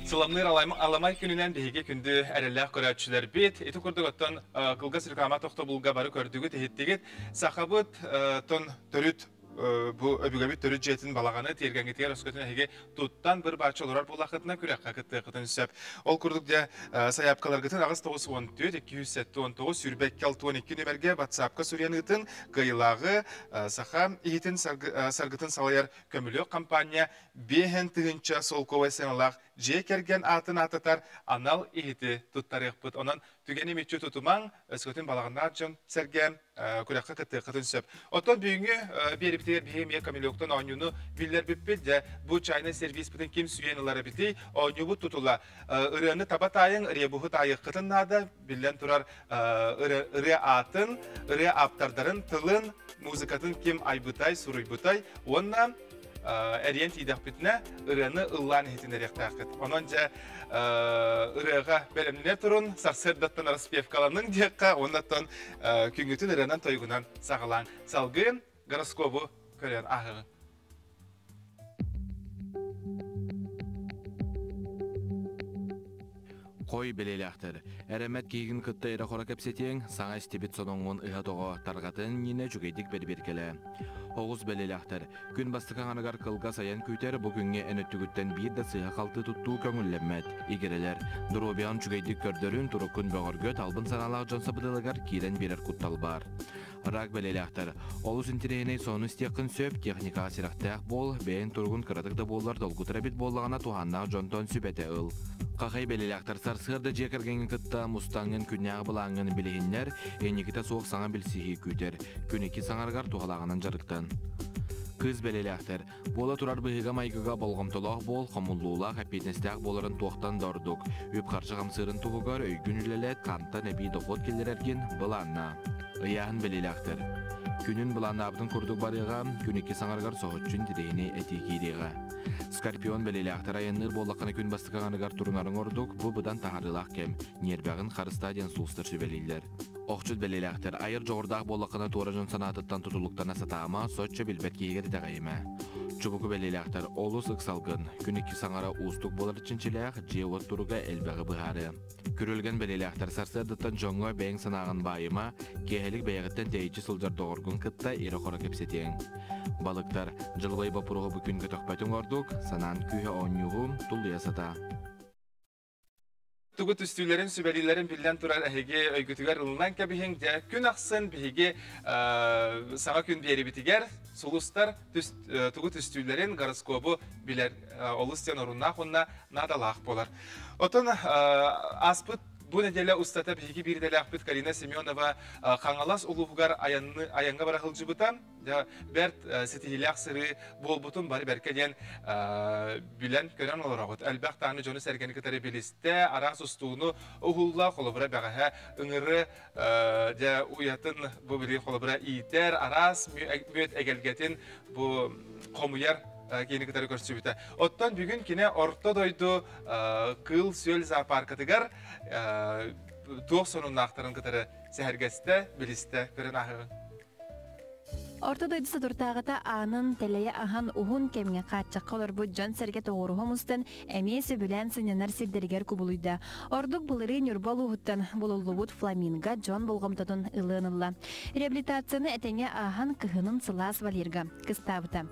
Сыламныр аламай күнінен бейге күнді әрелләқ көрәтшілер бет. Еті күрдігіттен қылғас рекама тоқты бұлға бары көрдігі тегеттегет. Сақабыт тон төрүт bu öbüge törüt jetin balağаны тергенге тегер өскөтүнө эге туттан bir бачы олорар булакытына күрәккә кытты кытын сөп. Ол курдук де саяпкалар гытын агыс 914 279 сүрбек 612 нөмерге WhatsApp-ка сүренитин кыйлагы саха ихитин саргытын салаяр көмүлөк компания бехен тыгынча солковай сеналак жекерген атын ататар анал ихити туттарык онан түгени мечү тутумаң өскөтүн балагына жон серге күрәккә кытты кытын сөп. Отон бүгүнгү бериптер бехемия камилоктон онюну биллер биппет де бу чайна сервис бүтүн ким сүйенилары бити онюбу тутула ырыны табатайын ребуху тайык кытыннада биллен турар ыры атын ыры аптардарын тылын музыкатын ким айбытай суруйбытай онна Эриент идәпитне ырыны ыллан хитинерек тақыт. Ононча ырыга белемне турун сарсырдаттан распевкаларның декка, оннаттан күнгүтүн ырынан тойгунан сағылан. Салгын гороскопу көрен ахы. Қой белелектер. Әрәмәт кейгін күтті әрі қора кәпсетең, саңа істебет соноңын ұғатоға тарғатын ені жүгейдік бәді-беркелі. Оғыз белелектер. Күн бастықы ғанығар қылға саян күйтер бүгінге әнөттігіттен бір де сыға қалты тұтту көңілләмәт. Егерелер, дұробиян жүгейдік көрдерін тұры күн бөғір göt албын саналақ жонса бұдылығар кейден берер құттал бар. Рак белелектер. Олус интерейне сону стекін сөп техника сирақтақ бол, бәйін тұрғын кыратықта болар долгутыра бит боллағана туғаннақ жонтон сүбәті ыл. Қақай белелектер сарсырды жекіргенген кытта мустаңын күнняғы бұлаңын білігінлер, әнекіта соқ саңа білсігі күйтер, күнекі саңарғар туғалағынан жарықтан. Кыз белелектер. Бола турар бұғыға майгыға болғымтылақ бол, қамыллуулақ әпетнестәқ боларын тоқтан дордық. Өп қаршы қамсырын туғығар өйгін үлелет қанта нәбей доқот келдерерген бұланна. Ыяғын белелектер. Күнін бұланна абдың күрдік барыға, күнекі саңарғар соғытчын дедейіне әтекейдеға. Скорпион белелектер айынныр болаққаны күн бастықағанығар тұрынарын ордық, бұ бұдан тағарылақ кем, нербәғын қарыстаден сұлыстыр сөбелейлер. Оқчуд белелектер айыр жоғырдақ болаққаны туаражын санатыттан тұтылықтана сатама, сотча білбәт кейгер дәғайма. Чугуку белелектер олус ықсалғын, күнекі саңара ұстық болар чинчилях, жеуат тұруға әлбәғі бұғары. Күрілген белелектер сарсырдыттан жоңға бәйін санағын байыма, кехелік бәйгіттен тейчі сылжар доғырғын кытта ері қора кепсетең. Балықтар жылбай бапырығы бүкін көтіқпәтің ордық, санан күйе оңюғым тұл ясата. Тугут үстүлерин сүбелилерин билен турар әһеге өйгүтүгер ылынан кәбиһең дә күн ақсын биһиге саңа күн бери битигер сулустар тугут үстүлерин гороскопу билер олустен орунна хонна надалах болар. Отон аспыт бу неделе устата биһиге бирделе ахпыт Карина Семенова хаңалас улугар аянга барахылжыбытан берт сетилях сыры болбутун бары беркеден билен көрөн олорогот албак таны жону сергени кытары билисте арас устууну ухулла холобра багаха ыңыры да уятын бу били холобра итер арас мөт эгелгетин бу комуяр кені кітары көрсібіті. Оттан бүгін кені орта дойду кыл сөл зоопаркатыгар туық сонун ақтарын кітары сәхәргесті, білісті көрін ағығын. Орта дойду сатуртағыта анын тәлейе ахан ухун кемге қатчаққа олар бұд жан сәрге тоғырухымыстан әмесі білән сынянар сирдергер күбілуйда. Ордық бұлыры нүрбал ұғыттан бұлылуыд фламинга жон болғымтатын ылынылла. Реабилитацияны әтеңе ахан кыхынын сылас валерга. Кыстабыта.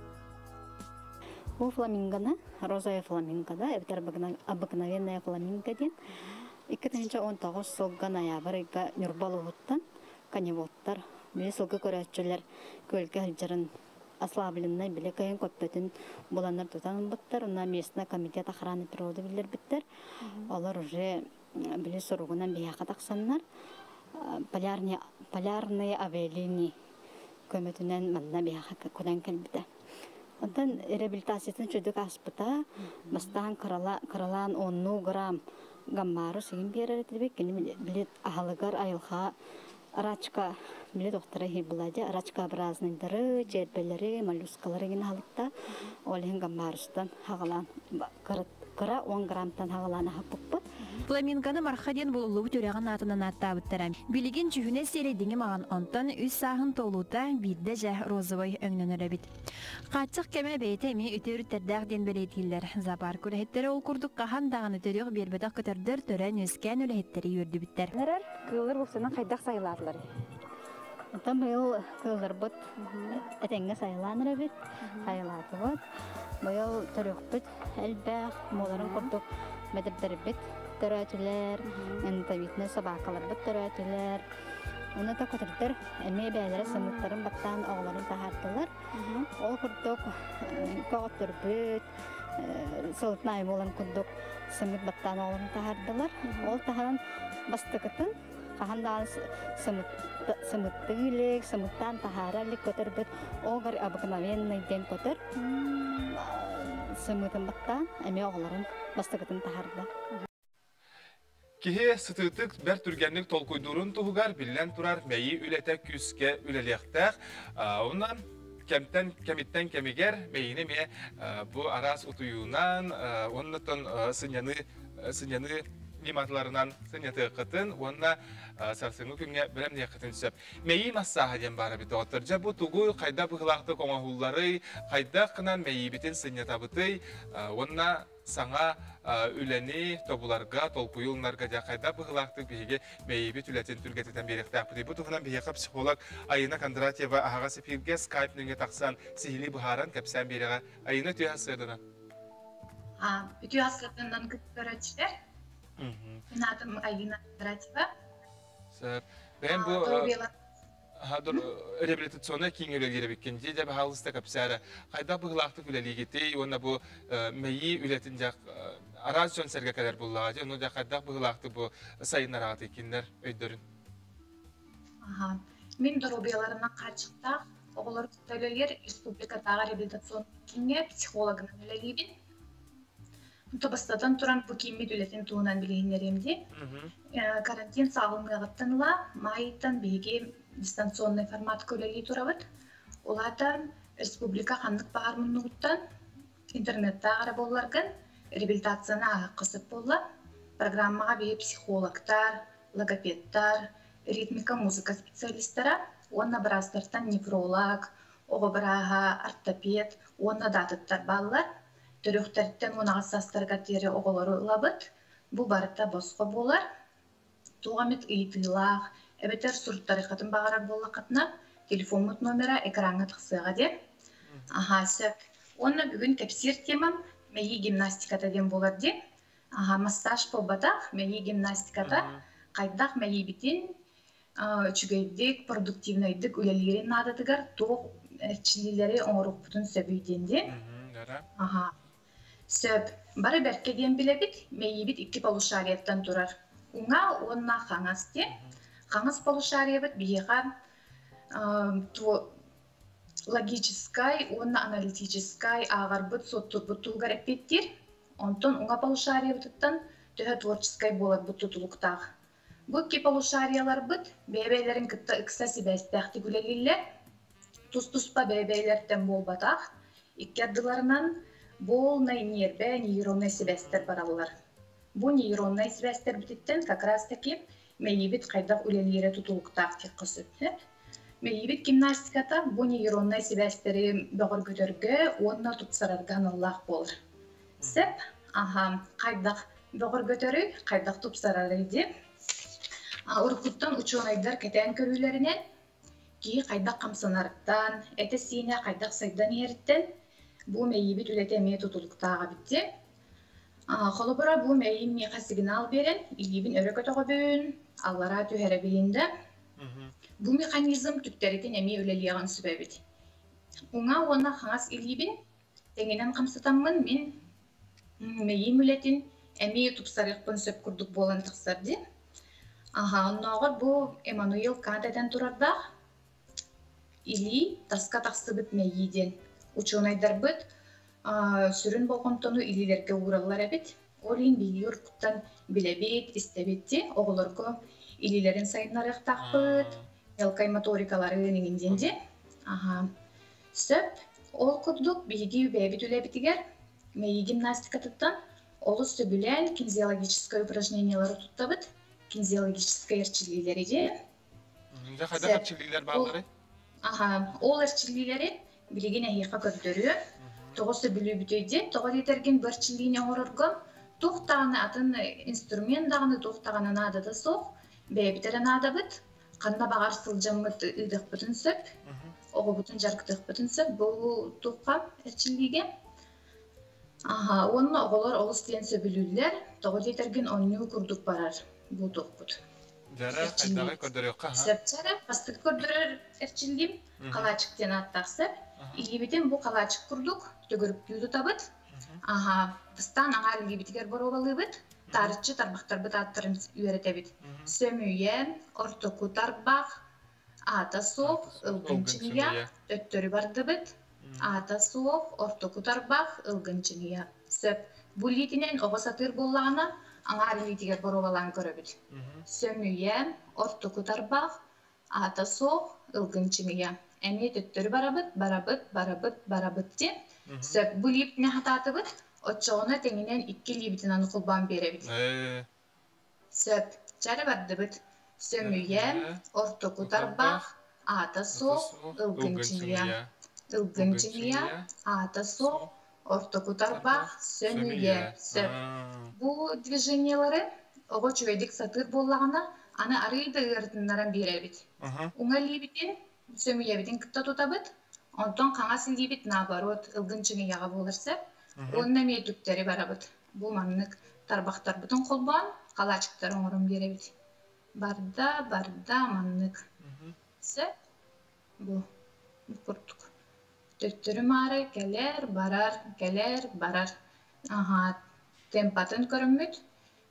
Бұл фламинганы, розая фламингада, әбітер обыкновенная фламинга ден, 2019 сылғы ноябрыға нүрбал ұғыттан, каневоттар, біле сылғы көрәтчілер көлгі әлжарын аслабылынна біле кайын көппетін бұланар тұтанын бұттар, ұна местна комитет охраны природы білер біттер. Олар уже біле сұрғынан бияқа тақсаннар, полярные авиалинии көметінен манна бияқа көден кәлбіді. Ondan реабилитациясын çocuk aspıta, бастан kıralan 10 gram gammarı sigin bir yere tebek bilet ahalıgar ayılha araçka bilet doktora hibulaca araçka braznındırı cerbeleri molluskaları gine halıkta olhen gammarıstan hağalan kıra 10 gramdan hağalana hapıpı. Фламинганы мархаден болулугу төрәгән атынан аттабыттарам. Билеген жүһүнә середиңе маган онтан үс сахын толута бидде жа розовой өңнөнөрө бит. Качык кеме бейте ми үтөрүттәрдәк ден белетилләр. Зоопар күрәһеттәре ул курдук кахан даганы төрөк бербедак көтөрдөр төрән үскән үләһеттәре йөрдү биттер. Нәрәр кылыр булсына кайдак сайларлар. Онтан быел кылыр бут әтәңгә сайланыр бит. Сайлаты бут. Быел төрөк бит әлбәк моларын курдук мәдәптәр бит. Törətülər, entavitne sabakalar bit törətülər. Onu da kötürdür. Əməyə bəylərə sımıtların battan oğların tahardılar. Ol kurduk, qoğutur büt, sılıtnayım olan kurduk sımıt battan oğların tahardılar. Ol taharan bastıqıtın, qahan dağın sımıttığılık, sımıttan tahararlık kötür büt. Oğar abıqnavenny den kötür. Sımıtın battan əməyə oğların bastıqıtın tahardılar. Kihe sıtıtık bir türgenlik tolkuydurun tuğugar billen turar meyi ületek küske ülelektek. Ondan kemitten kemiger meyine me bu aras utuyunan ondan sınyanı nimatlarından sınyatı kıtın onunla sarsıngı künge bilem diye kıtın söp. Meyi massaha diyen bari bir doktorca bu tuğu kayda bıhılakta konahulları kayda kınan meyi bitin sınyata bıtı onunla sana üleni tobularga, tolpuyulunlarga da kayda bıhılaktık bihiге meyibi tületin türgeteten beriktak bıdı. Bu tuğunan bihiqa psikolog Ayına Kondratiyeva ahaga sepirge Skype nünge taksan sihili buharan kapsan beriga. Ayına tüy hasırdına? Tüy hasırdından kıtöröçler. Ben adım Ayına Kondratiyeva. Ben bu Hadur реабилитационный кеңелер керебеккенде де бахалыста капсара. Кайда быгылақты күлелигете, оны бу мейи үлетін жақ араз жон сәрге кәдер бұллағы, оны да кайда быгылақты бу сайынарағаты екендер өйдерін. Мен дұрубияларына қачықта, оғылар күттөлелер республикадағы реабилитацион кеңе психологының үлелейбін. Тобастадан туран бу киммит үлетін туынан білгенлеремде. Карантин сағылмағыттанла, майыттан бейге дистанционный формат көлелей турабыд. Олардан республика қандық бағар мұнығыттан интернетта ағара боларған реабилитацияны ағы қысып болла. Программаға бей психологтар, логопедтар, ритмика, музыка специалисттара, онна бірастартан невролог, оғы біраға ортопед, онна датыттар баллар. Төрөктәрттен онаға састарға тері оғылары ұлабыд. Бұл барытта босқа болар. Туғамет ұйтылақ, әбетер сұрттары қатын бағарар болла қатына, телефонмыт номера экранға тұқсыға де. Сөп. Онна бүгін кәпсер темам мәйі гимнастиката дем болар де. Массаж болбадақ мәйі гимнастиката қайдақ мәйі бітен үчігейдік, продуктивнайдық үлелерін ададығар тоқ әрчілілері оңырық бұтын сөбейден де. Сөп, бары бәркеден білебіт, мәйібіт 2 полушариеттен тұрар. Уңа онна қаңас де. Қаңас полушариебіт бейеға логическай, онна аналитическай ағар бұт соттур бұт тұлғар әппеттер. Онтон уңа полушариебіттен төхі творческай болар бұт тұтылықтағы. Бұл 2 полушариялар бұт, бәйбәйлерін күтті үксәсі бәстәқті күлелілер. Тұс-тұспа бәйбәйлерден бол батақ. Иккердыларынан болнай нербе нейронный себестер баралар. Бу нейронный себестер бітеттен как раз таки мәйібіт қайдақ үлелері тұтылықтақ тек қысып. Мәйібіт гимнастиката бу нейронный себестері бағыр көтерге онна тұпсарарған Аллах болыр. Сәп, қайдақ бағыр көтері, қайдақ тұпсарары де. Ұрқыттан учонайдар кәтен көрілерінен ки қайдақ қамсанарыттан, әті сине қайдақ сайдан еріттен bu meyibit üretemeye tutuluktağı bitti. Kolubura bu meyim meqa signal beren, ilgibin örökötögö bön, allara tühere bilinde. Bu mekanizm tükteritin emi üleliğen sübebit. Ona ona xanas ilgibin, tengenen qamsatamın men meyim ületin emi tupsarıqpın söp kurduk bolan tıqsardı. Onnağı bu Emmanuel Kant eden turardaq, ili taska taqsыбыт meyiden. Учёнайдар бит сүрүн болгонтону илилерге ураллар эбит. Олин билиyor куттан билебит, истебитти, оголорго илилерин сайынарык такпыт, мелкай моторикалары нигинденди. Сөп, ол курдук биги үбебит үлебитигер, мейи гимнастикатыттан олу сөбүлен кинезиологическое упражнениялары туттабыт, кинезиологическое эрчилилери же. Қайда эрчилилер балдары? Ол эрчилилери билигин эйха көтөрү, тогосу билүү бүтөйдү, того детерген бирчилигине орорго, токтаганы атын инструмент даганы токтаганы надада сок, бебитерен надабыт, канда багар сылжамыт ыдык бүтүн сөп, ого бүтүн жаркытык бүтүн сөп, бул токка эрчилиге. Онно оголор олус ден сөбүлүлөр, того детерген ойну курдук барар, бул токпут. Жара кайдагы көдөрөкка. Сөпчара пастык көрдөрөр эрчилдим, калачыктен аттаксып. Илибитен бу калачык курдук, төгөрүп күйдү табыт. Тыстан аңар илибитигер боробалыбыт, тарычы тарбактарбыт аттырын үйрөтөбүт. Сөмүйе, ортоку тарбак, ата соқ, ылгынчыния, өттөрү бардыбыт. Ата соқ, ортоку тарбак, ылгынчыния. Сөп, бу литинен ого сатыр боллагана, аңар илибитигер боробалан көрөбүт. Сөмүйе, ортоку тарбак, ата соқ, ылгынчыния. Әне төттөрү барабыт де. Сөп, бұл липтіне хататыбыт, отчоғына теңінен 2 либитін аны құлбан беребіт. Сөп, жары бардыбыт. Сөмүйе, ортоку тарбақ, ата соқ, ылгынчыния. Ылгынчыния, ата соқ, ортоку тарбақ, сөмүйе. Сөп, бұл движениялары оғы чөйдік сатыр боллағына, аны арыйды ыртынларан беребіт. Уңа либитін сөмүйебитин кытта тутабыт, онтон каңас илибит наоборот ылгынчынияга болырса, онна метүктери барабыт. Бу маннык тарбактар бутун колбан, калачыктар оңорун беребит. Барда маннык. Се, bu kurduk. Töttürü mağara keler barar. Aha, tempatın körümmüt.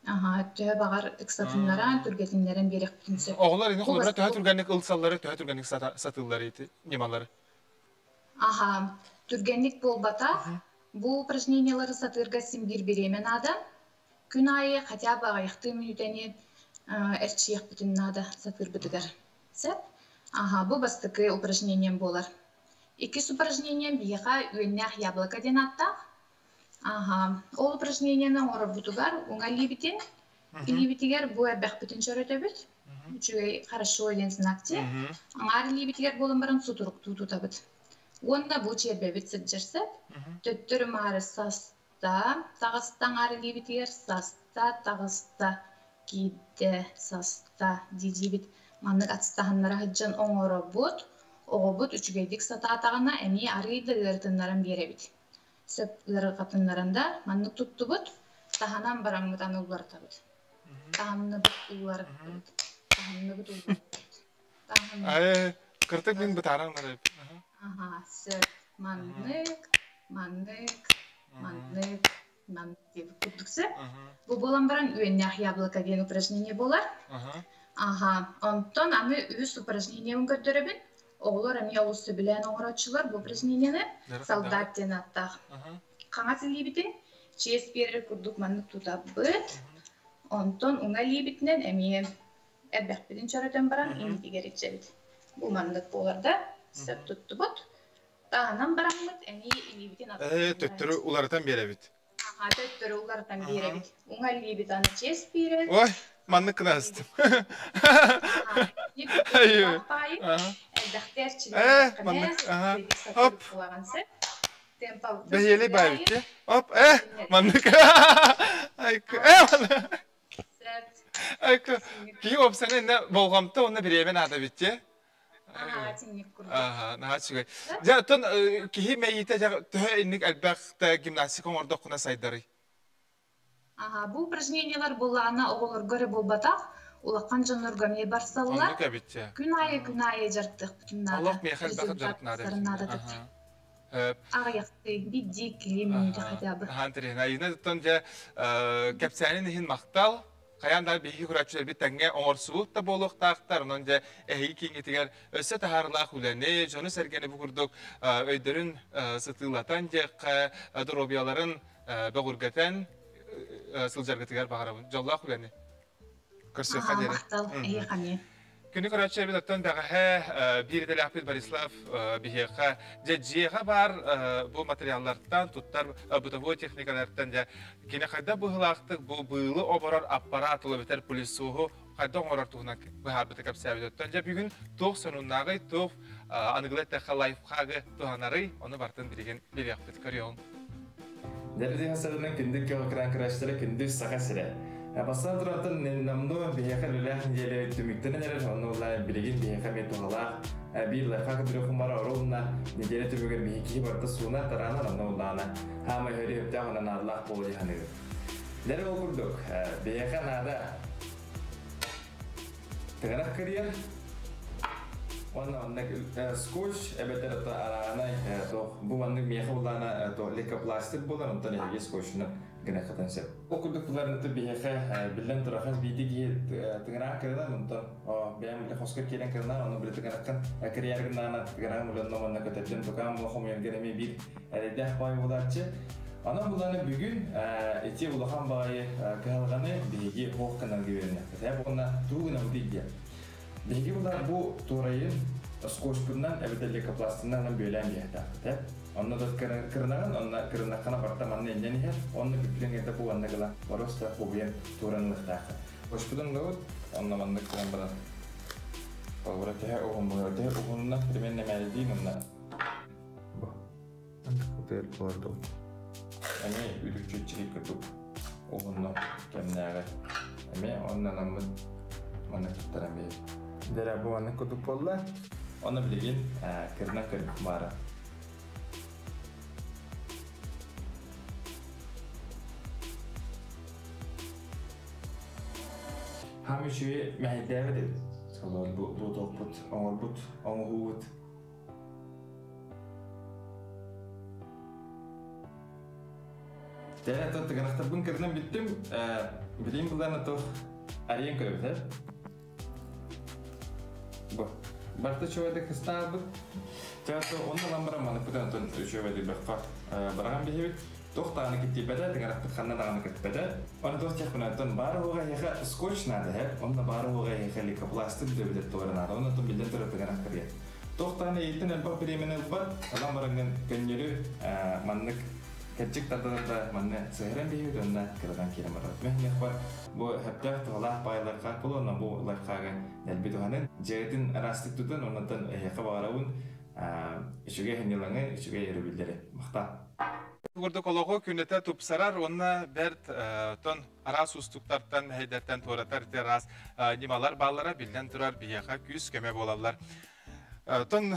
Aha, töhe bağır ıksatınlaran, türgetinlerin bir ektinse. Oğullar yine kolabra töhe türgenlik ılsalları, töhe türgenlik satılları iti, nimaları. Aha, türgenlik bolbata, bu упражнениялары satırga sim bir biremen adam. Gün ayı хотя бы ayıqtı minüteni erçiyek bütün nada satır bitigar. Sep? Aha, bu bastıkı упражнением bolar. İkisi упражнением biyaqa üennях яблоко den attaq. Aha, o упражнениені orab butugar, ungalli bitin. İli bitiger bu erbaq bütün çörötöbüt. Çünkü хорошо ölensin akti. Angar ili bitiger bolambaran suturuk tututabıt. Onda bu çerbebit sıcırsak, töttürü mağarı sasta, tağıstan arili bitiger sasta, tağısta gide sasta didibit. Manlık atstahanlara hıccan oğora but, oğu but üçgeydik sata atağına emi arıyla ırtınların berebit. Söpleri katınlarında manlık tuttu but, tahanan baramıdan ulları tabit. Tahanını but ulları tabit. Tahanını but ulları tabit. Ay, kırtık bin bitaran var hep. Aha, söp, manlık diye kurduksa. Bu bolambaran üennях яблоко diyen упражнение bolar. Aha, ondan ama üst упражнением götürübün. Oğlar emi oğusu bilen oğraçılar bu упражнениені солдат den attaq. Kağa libitin, çiğes bir kurduk manlık tutabıt. Ondan ona libitinden emi erbek bilin çöröten baran imiti gerekçebit. Bu manlık bolarda. Söp tuttu bot. Dağınan baramıt eni libitin attaq. Töttürü ularıtan berebit. Aha, töttürü ularıtan berebit. Ona libitanı çiğes biret. Oy, manlık kına astım. Ayyo. Dahterçiler manlık, hop. Behiyeli baybitti. Hop, manlık. Manlık. Ki opsana ne bolgamta onu bir yemen adı bitti. Aha, tinnik kurdu. Aha, naha çıgay. Ja, ton kihi meyite ja töhe innik elbaqta gimnastikon orada kuna saydarı. Aha, bu упражнениялар bolana oğulur göre bolbataq, ulaqan janlarga me barsallar. Onluk ebitçe. Gün ayı jartıq bütün nada. Allah meyxel baqıp jarıp nada. Ağayaqtı, bidik, limüydü xadabı. Hantarina, yine ton ja kapsanin ihin maqtal. Kayanda bir hikuraçlar bir tenge oğursuğut da boluk taqtar. Onca ehi kingetiger össe taharlaq ulene, jonu sergeni bugurduk öydürün sıtılatan jeqqa drobiyaların bağırgatan sıljargatigar bağırabın. Jollah ulene. Kırsı xadere. Maqtal, ehi xani. Günü kuraçlar bir attan dağa bir de Lapid Barislav biheqa jejjeha var bu materiallardan tuttar bu texnikalardan ja kine qayda bu hilaqtıq bu bılı obarar apparatlı biter polisuhu qayda orar tuğnak bu habita kapsabıdan ja bugün toq sonunnağı toq anıglat xalayf xağı tuhanarı onu bartan bilgen bilyaqt karyon. Derdi hasadının kindik kran kraşları kindik sakasire. Bastan turatan namnu bihekar lilah jele tumikten neler onunla bilgin bihekar metuhala bir lafak durukumara orunna jele tumiker biheki barta suna tarana namnulana hama heri hepta ona Allah poli hanı. Dere okurduk bihekar nada tengah karier ona skoç ebeter ta arana to bu vanlık miyahulana to leka plastik bolan ondan hegi skoçna gene katanse. Okurduk bunların da biheka bilen tarakan bidigi tengah karier ondan benim bile hosker kelen karier onu bile tengahkan karier gana tengah mulan namanya katablen to kam muhammed gene mi bir dah pay bulatçı. Ana bulanı bugün eti ulahan bayi kahalganı bihigi hoğkanan giverine. Hep ona tuğuna udiya. Bihigi bu torayın skoçkundan ebedelli kaplastinden bölen bir hata. Onda da kırnagan, onda kırnakana apartamanı endeni her. Onda bütülen ete bu anda gala varosta bu bir toranlık takı. Skoçkundan da onda mandık kıran bana. Kavura tehe oğun boya tehe oğununa rimenle melediğin onda. Bu. Hotel vardı. Emi ülükçü çirik kutup oğununa kemnere. Emi ondan namı manık tuttaran bir. Dere bu anı kutup olla, onu bilgin kırna kırık mara. Hamişi mehideve dedi. Sonra bu toput, onu but, onu huvut, Тәлі тұр тығынақтарбын кірдім біттім, білейін бұларына тұр ариян көрі бітер. Барты чөйді қыста албыт. Тәлі оны ламбара маны бұдан тұн чөйді баққа бараған бейбіт. Тоқтағаны кетті бәді, тығынақтар қаннан ағаны кетті бәді. Оны тоқ тек бұнан тұн бары оға еға скотч нады, онда бары оға еға ликопластик дөбілет туарынады. Оны тұн білден тұры тығынақтар ет. Тоқтағаны еттін әлбақ біременел бар, ламбарыңын көннері маннық Кәтчік тадыда манны сығырын бейбіт онына кірдан керім барады. Мәхнек бар, бұл әптәқ тұғалақ байларға бұл оны бұл лайфхағы нәлбет оғанын жегетін арастық тұтын, онынтын әйеқі бағарауын үшіге хенелаңы, үшіге ері білдері. Мақта. Күрді қолығы күнеті тұпсарар, онына бәрт тон арас ұстықтарттан, мәйдәттен торатар террас немалар баллара білден тұрар бейеқа күз көме болалар. Тон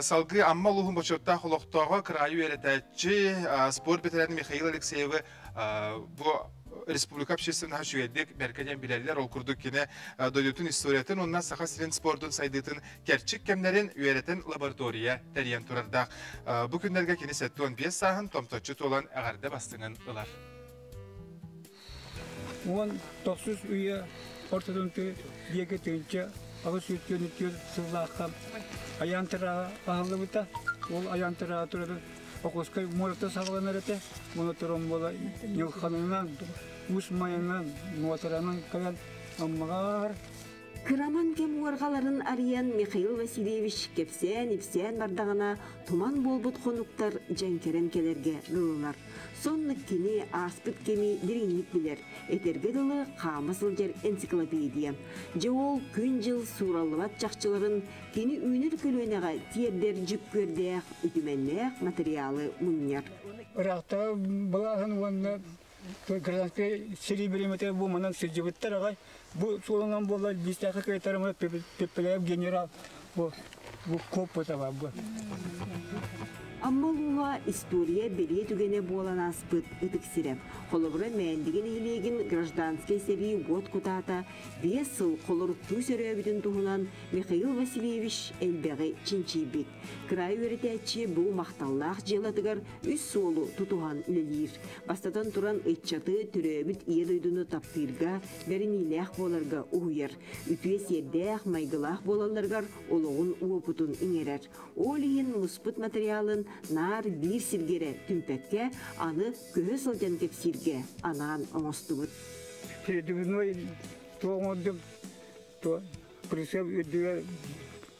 салгы амма лухун бочотта холоқтоға краю еретәтчі спорт бетерәді Михаил Алексеевы бұл республика общественного шуеддік бәркәден білелер ол күрдік кені дойдутын историятын, онна сақа сирен спортын сайдытын кәрчік кәмлерін үйеретін лаборатория тәриян тұрардақ. Бұл күндерге кені сәтті 15 сағын томточы толан әғарды бастыңын ұлар. Он тоқсыз үйе ортадыңты беге түйінші ағыз өткені сыллаққа аянтыра ағылы бұта, ол аянтыра тұрады. Оқысқай морты сағыланар әті, мұны тұрым бола елқанынан, ұс майынан, муатыранын қаян аммағар. Кыраман кем уарғаларын ариян Михаил Васильевич кепсен бардағына туман болбут қонуқтар жәнкерен келерге ғылылар. Сонлық кені аспыт кеми диринлік білер. Этерге дылы қамысыл жер энциклопедия. Жауыл күн жыл суралыват жақчыларын кені үйнір көлөнеға тиердер жүк көрдеяқ, үтіменнеяқ материалы мұннер. Ұрақта бұлағын онына гражданский серебряный буманан сержевыттар ағай. Bu solundan bolla listaka kayıtlarımı pepeleyip general bu kopota var bu. Аммалуға история бере түгене болан аспыт ұтық сирем. Қолыбыры мәндеген елеген гражданский сери год кутата 5 сыл қолырытту сөрөбітін тұғынан Михаил Васильевич әлбәғі чинчибет. Край өретәтші бұл мақталлақ желатығар үс солу тұтуған үлелер. Бастатан тұран ұтчаты түрөбіт ел өйдіні таптырға бәріниләқ боларға ұйыр. Үтуе сердәқ майғылақ болаларғар олығын уопытын иңерер. Олиын мұспыт материалын нар bir сиргере түмпәкке, аны көһө сылжан кеп сирге анан оңостубут. Передвижной тоңодым, то присел өдүгө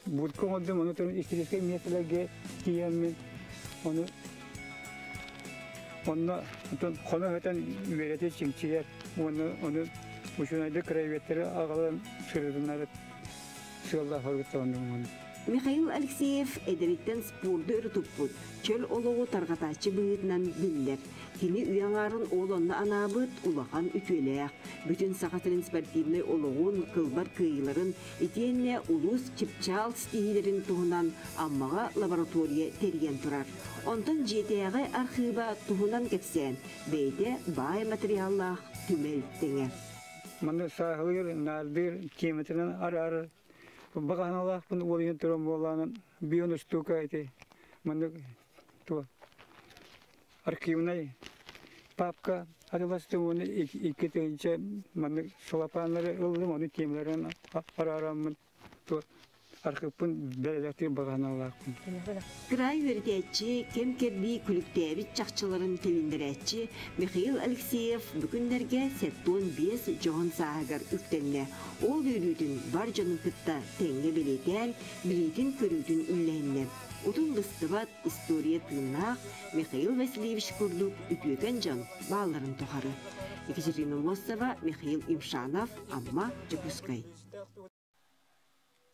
будкомодым, оны тұрын истерический местелерге киеммен, оны қона өтен үйреті чеңчиер, оны ұшынайды краеветтері ағалан сұрыдынары сылда хоргыттауындым оны. Михаил Алексеев эдереттен спорды үртуппут. Чөл олығы тарғатачы бұйытынан білдер. Кені үйаңарын олонны анабыт улахан үтелек. Бүтін сақатырын спортивный олығын, қылбар кыйларын, етенне улус чипчал стихилерін туғынан аммаға лаборатория терген тұрар. Онтан жетеяғы архива туғынан кепсен, бейде бай материаллах түмел теңер. Маны сағылыр, нардыр, кеметрін ар-ар. Бағаналақ бұны олайын тұрым болғанын бейін ұстуға әйті. Мұны архивнай папка араласты оны екі түйінші мұны шылапанлары ұлдым, оны темлерін ар-арамын архивпын бәлеләкті бағаналақпын. Край өрдәтчі, кем-керді күліктәбіт чақчыларын төвіндірәтчі Михаил Алексеев бүкіндерге сәттон 5 жоғын сағығар үктенне. Ол өрүдің бар жонын күтті тәңге белетен, білетін көрүдің үлләйінне. Утун быстыбат история тыынақ Михаил Васильевич күрдік үтөген жон балларын тұғары. Екатерина Лосова, Михаил Имшанов, Амма Жакускай.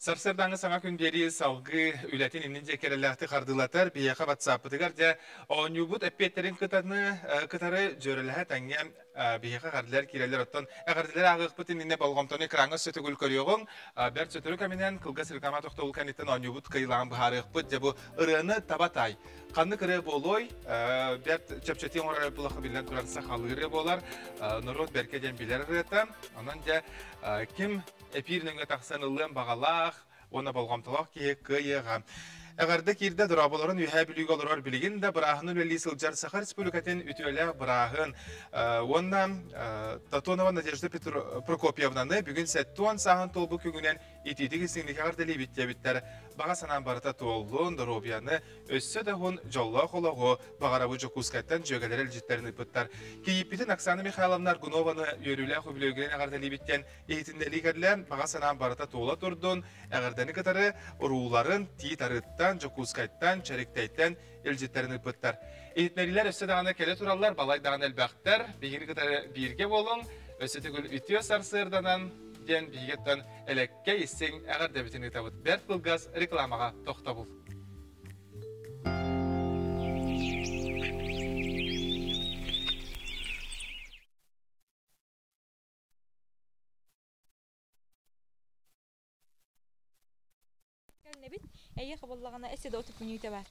Сарсырдаңы саңа күндері салғы үләтін инненде кереләқті қардылатар бейеқа ватсаппытығар де оңюбут әппеттерін кытары жөріліға тәңге бейеқа қардылар керелер оттан әғардылар ағықпыт иннене болғымтоны краңыз сөті гүл көріоғын бәрт сөтірі кәменен қылға сіркама тоқты ұл кәнеттен оңюбут қиылаған бұхарықпыт де бұл ұрыны табатай. Қанны кірі болой, бәрт чәпчәтен орары бұлақы білден тұрарса қалғыры болар, нұрот бәркеден білер ұрыты. Онан де кім эпирніңі тақсан ұлын бағалақ, оны болғамтылақ кейі күйеға. Әгәрдә кирдә дорабаларын үһә билег алырар билеген дә Брахын үлли сылжар Саха Республикатын үтүлә Брахын. Оннан Татонова Надежда Прокопьевнаны бүген сәттуан саһын толбу күгенен итидиге сиңдик әгәрдәли биттәр. Бага санан барыта толлун доробияны өссө дә хун жолла холого багарабы жокускаттан жөгәләр җиттерне пыттар. Кийипитен Оксана Михайловна Аргунованы йөрүлә хөблөгенен әгәрдәли биттән итиндәлигәрләр бага санан барыта тола турдун әгәрдәне катары уруларын ти тарыттан жокускаттан чәректәйтен элҗиттерне пыттар. Итнәриләр өссө дагына келе тураллар балай даган әлбәхтәр бигер катары бирге болың өссө түгел үтү сарсырданан ден бигеттен элекке исең әгәрдә битене табыт бер булгас рекламага токтабул. Небит, әйе хабаллагана әсәдә отып минуты бар.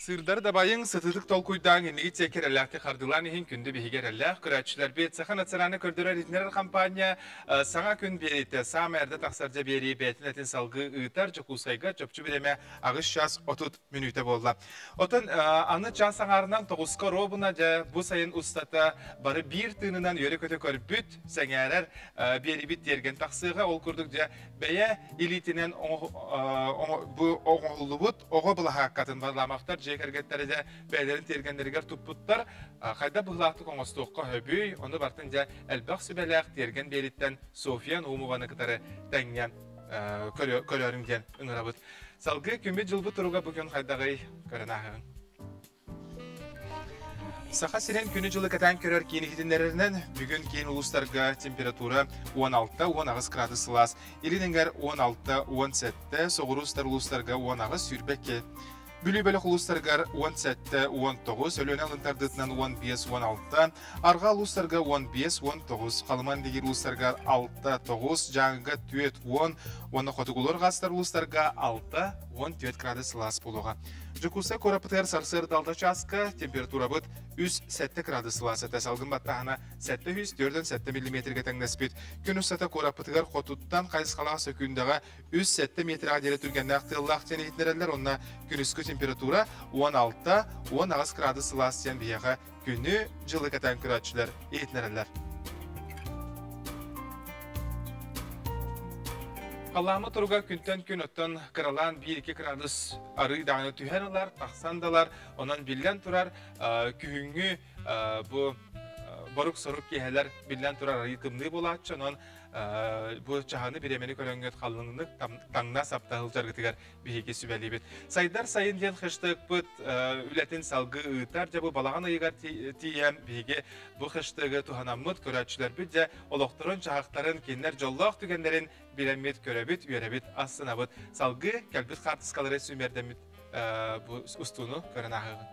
Sırdarı da bayın sıtıdık tolkuydan yeni içeker Allah'ta kardılan ihin kündü bihiger Allah. Küratçılar bir sahan atsarana kördürer itnerer kampanya sana kün berite samerde taksarca beri betinetin salgı ıtar çokusayga çöpçü bireme ağış şas 30 minüte bolla. Otun anı can sanarından toğuska robuna da bu sayın ustata barı bir tığınından yöre kötü körbüt sengerer beri bit dergen taksıga ol kurduk da beye ilitinen bu oğulubut oğu bula hakikatın varlamaktar Kergetleri de beylerin tergenleriger tupputlar. Kayda bıhlaktı kongostoqqa höbüy, onu bartınca elbaq sübelaq tergen belitten Sofiyan Umovanı kıtarı dengen körörüngen ınırabıt. Salgı kümbet jılbı turuga bugün kaydagay körünahın. Saha siren günü жылы katan körör kiyini hitinlerinden bugün kiyin uluslarga temperatura 16-19 gradus Celsius. İlinenger 16-17, soğurustar uluslarga 10 sürbekke. Бүлі-бөлі құлыстарғар 17-19, өліне алынтардытынан 15-16, арға ұлыстарға 15-19, қалыман дегер ұлыстарғар 6-9, жаңға 2-10, оны қотығылыр ғастар ұлыстарға 6-14 градус лас болуға. Жүкуса көрапытығар сарсыр далда часқа температура бұд 3-7 градус ласы тәсалғын баттағына 7-4-7 мм тәңнәспет. Күн ұстата көрапытығар қотуттан қайысқалаға сөкіндіға 3-7 метр әделі түргенді ақтығылақ тен етінерелер, онына күн үскі температура 16-10 градус ласы тен бияға күні жылы кәтен күрәтшілер етінерелер. Қаламы тұруға күнтен күн өттен қыралан 1-2 градус ары дағыны түйерілер, тақсандалар, онан білден тұрар күйіңі борық-сорық кейхелер білден тұрар ары тымны болатшы, онан бұл чағаны біремені көріңгет қалыңыны таңна саптағыл жарғытығар бейге сүбәлі бет. Сайдар сайын ден қыштық бұд үләтін салғы ұйтар, жабы балаған ұйығар тием бейге бұл қыштығы туғанамыд көрәтшілер бүд де олықтырын чағақтарын кенлер жоллақ түгендерін біремет көрәбіт, үйерәбіт, асынабыд. Салғы кәлбіт қартысқалары сүмердеміт бұл ұстуыны көрін ағығы.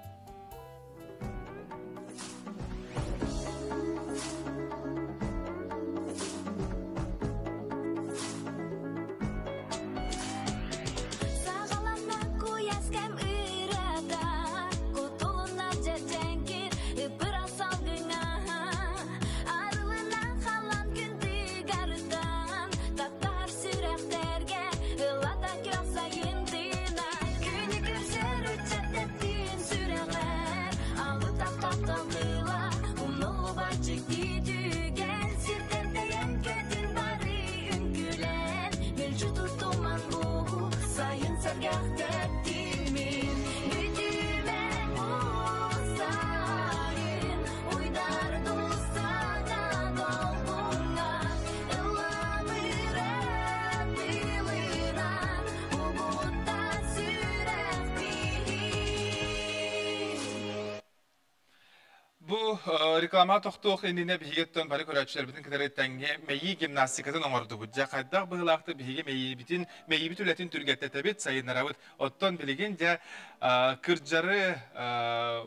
Reklama toxtuq endine bihigеттен бары көрәтшілер бітін кітері тәңге мәйі гимнастикатын оңырды бұд. Жақайдақ бұғылақты бихиге мәйі біт үләтін түргетті бет сайынарабыд. Оттон білеген де кірджары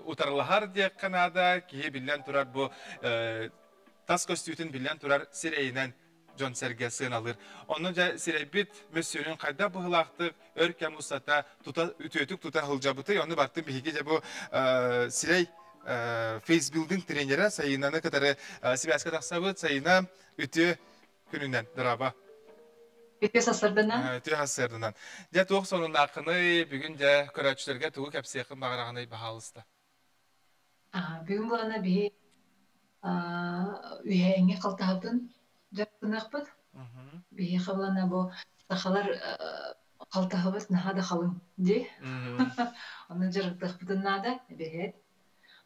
ұтарлығар дек қанада кейе білен тұрар бұл тас көстүйтін білен тұрар сирейінен Джон Серге сыын алыр. Оның жа сирейбіт мөссөрін қайда бұғылақтық өркем ұстата үтөтік тұта ғылжабыты. Оны бартын бихиге де бұл сирей Фейсбилдинг тренері сайынаны кітары Сибәскі тақсабыд сайына үті күнінен дыраба. Үті сасырдынан? Үті сасырдынан. Де туық сонын ақыны бүгін де көрәтшілерге туғы кәпсі еқін бағырағыны бағалысты. Бүгін бұлана бей үйәңе қалтағылдың жақтынақ бұд. Бей қабылана бұл сақалар қалтағыбыз нағада қалың де. Оны жырықтық бұдын нағада бейет.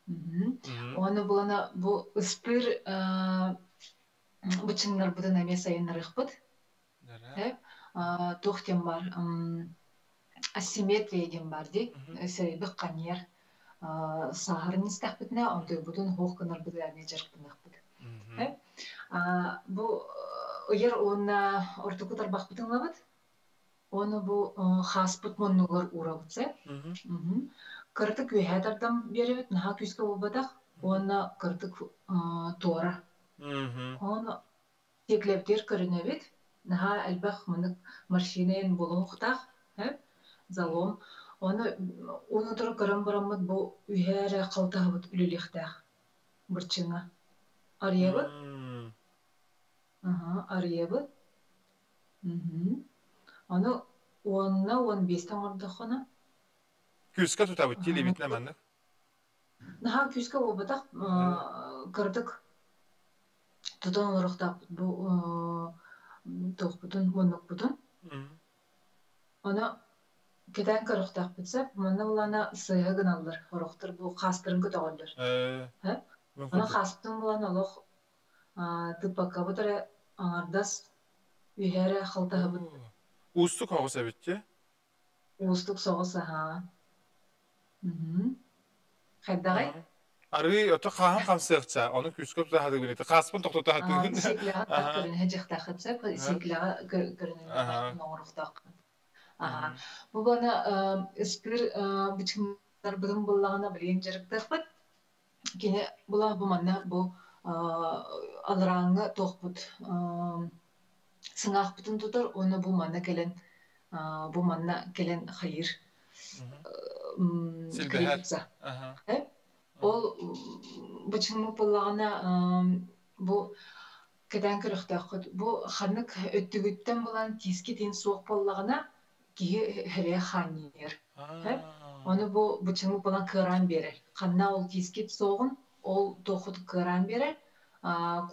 Оны бұлана бұл ұспыр бұчыңдар бұдын әме сайынырық бұд. Тоқтен бар, асимметрия ден бар де, сөйбік қанер сағырын істәқ бұдына, онды бұдын хоққынар бұды әме жарқынақ бұд. Бұл ұйыр оны ортықыдар бақ бұдыңла бұд, оны бұл қас бұд мұнығыр ұра бұдсы. Кыртык үйәдардам беребет, наға күзгі обадақ, оны кыртык тора. Оны теклептер көрінебет, наға әлбәқ мұнық маршинейін болуын құтақ, залом. Оны тұры көрін бұрамыд бұл үйәрі қалтағы бұд үліліктәқ, бұрчыңа. Ария бұд? Ария бұд. Оны 10-15-тен ордық оны. Күзгі тұтабы теле бітіне мәнді? Наға күзгі обадақ кірдік тұтын ұрықтақ тоқ бұтын, мұнық бұтын. Оны кеден кірықтақ бұтса, мұны бұлана сыйығын алыр, ұрықтыр бұл қастырын күт оғылыр. Оны қастың бұлана олық тұппаққа бұтыры аңардас үйәрі қалтағы бұт. Ұстық оғыса бітте? Ұстық соғыса, Қайдағай? Ары өті қағын қамсықша, оның күшкөп жағады көреді. Қаспын тоқтота қатын. Секіліға көрін, әжіқтақ қытса, секіліға көрін оңырықтақ. Aha. Bu bana ıspır bıçımlar bıdım bullağına bilen jarıktaqpıt. Kene bula bu manna bu alrağını toqput. Sыңaqpытын tutar, onu bu manna gelen hayır. Silbeher. Ol bıçımı bullağına bu Кәдән көрөхтәхт бу ханнык өттүгүттен булан киски тин суок боллагына ки хәре ханнер. Оны бу бучыңы булан кыран берер. Ханна ол киски соогун ол тохут кыран берер.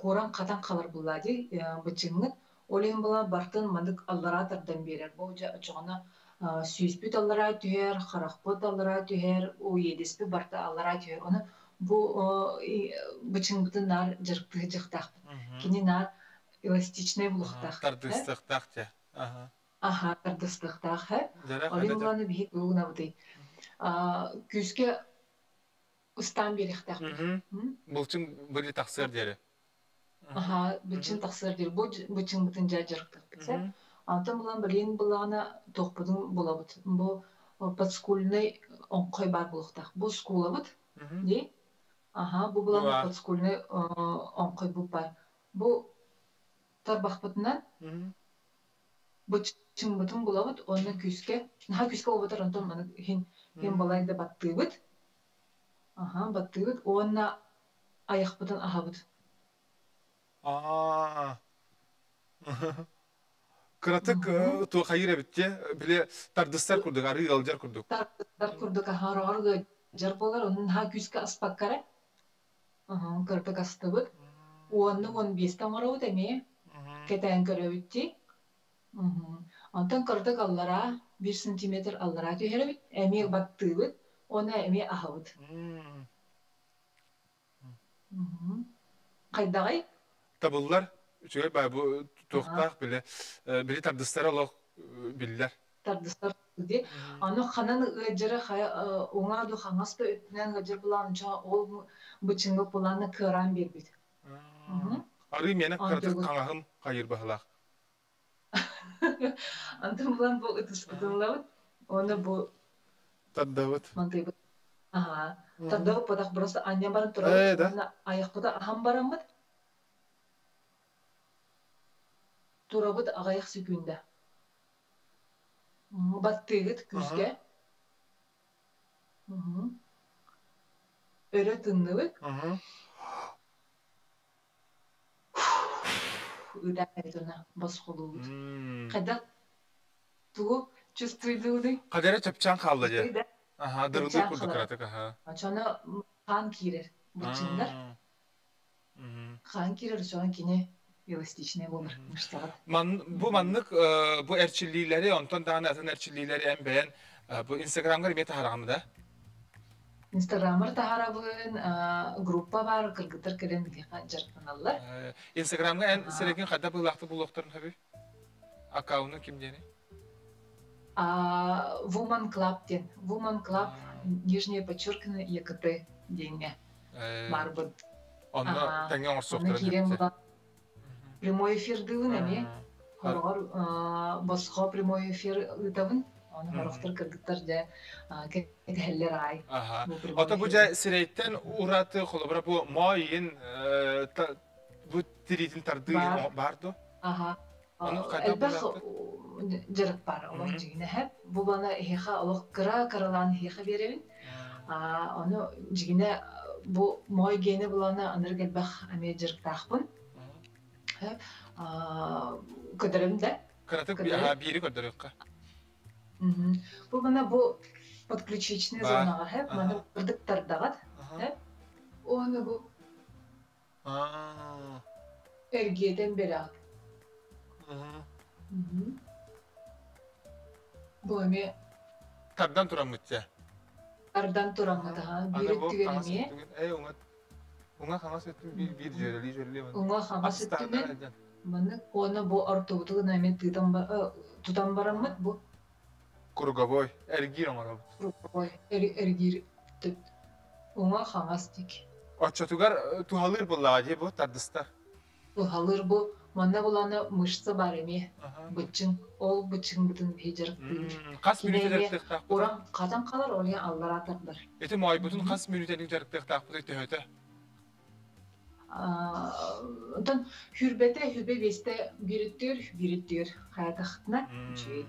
Куран катан калар буллади бучыңы. Олен була бартын мандык алларатардан берер. Бу жогона сүйспүт аллара түһәр, харахпыт аллара түһәр, о едеспи барта аллара түһәр. Оны бу бучыңбытын нар жыркты жыктак. Кини нар эластичный булуктах. Тардыстыктах те. Ага, тардыстыктах. Олен буланы бик угна бути. Күскә устан берихтах. Булчың били таксыр дере. Ага, бучың таксыр дер. Бучың бутын жырктак битсе. Антан булан билен булана токпудун булабыт. Бу подскульный онкой бар булуктах. Бу скулабыт. Ди? Ага, бу булана подскульный онкой бу бар. Bu tarbaqpıtından bıçın bıtın bulabıt, onu küske obatar ondan bana hin balayda battığıbıt. Aha, battığıbıt, ona ayaqpıtın ahabıt. Kıratık tu hayır bitti, bile tardıstar kurduk, arı yalcar kurduk. Tardıstar kurduk, arı yalcar bolar, onun ha küske aspak kare. Aha, kıratık astıbıt. Он бестен барау деме, кетен көрөбүтти. Антан кырдык аллара 1 сантиметр аллара түйеребит, эми баттыбыт, оны эми ахабыт. Кайдагай? Табыллар, чөй бай бу токтак биле, били тардыстар олох биллер. Тардыстар ди. Аны ханан ыжыры оңа ду хаңаста өтүнөн ыжыр буланча ол бычыңы буланы кыран бербит. Arı mene kıratık kanahım hayır bahalak. Antım bulan bu ıtıspıtınlavut, onu bu... Taddavut. Mantıyıbıt. Aha. Taddavut padak burası annem barın turavut, onu ayak pata aham baramıt. Turavut ağayak sükünde. Battığıt küzge. Öyle tınlıvut. Ыдайдына басқолуд. Када тугу чувствуйдуды. Кадера чапчан қалды же. Аха, дырылды курду кыратык, аха. Чана қан кирер бучиндар. Қан кирер чана кине эластичный болар мыштагат. Bu manlık bu erçillileri ondan daha nazan erçillileri en beğen bu Instagram'da ribet harağımı da. Instagram'da taharabın gruppa var, kırgıtır keren bir jarpanallar. Instagram'da en serekin kadar bulaktı bulukturun tabi. Akağını kim diyeni? Woman Club den. Woman Club, нижнее подчеркивание, ЕКТ день. Марбыт. Onu tenge orsokturun. Прямой эфир дывын әме. Хорор, басқа прямой эфир ытавын. Onu horoktur kırgıtır da kehiller ay. Ota bu sireytten uğratı kolabra bu mayin bu tiritin tardığı bardı. Aha. Elbette jarık var olan cigine hep. Bu bana heha Allah karalan heha verin. Onu cigine bu may gene bulana anırgel bak ame jarık takpın. Hep kadarım da. Karatık biri kadarık. Bu bana bu подключичный зонаға hep, bana kırdıktardağat. Hep. Onu bu ergeden beri at. Bu eme Tardan turamıtça. Tardan turamıtça. Biri tügenemiye. Ona xamas ettim bir jöreli. Ona xamas ettim ben. Bana onu bu ortavuduğun eme tutan baramıt bu. Kurgaboy, ergir ona. Kurgaboy, ergir. Ona xamas dik. Açatugar tuhalır bullağı bu tardıstar. Tuhalır bu Манна буланы мышцы бар эми. Бычын, ол бычын бутун бежерик билер. Кас минуттер тактак. Оран казан калар, олия аллар атырдар. Эти май бутун кас минуттер жарыктак тактак өтө. Ondan hürbete beste birittür hayatına şey.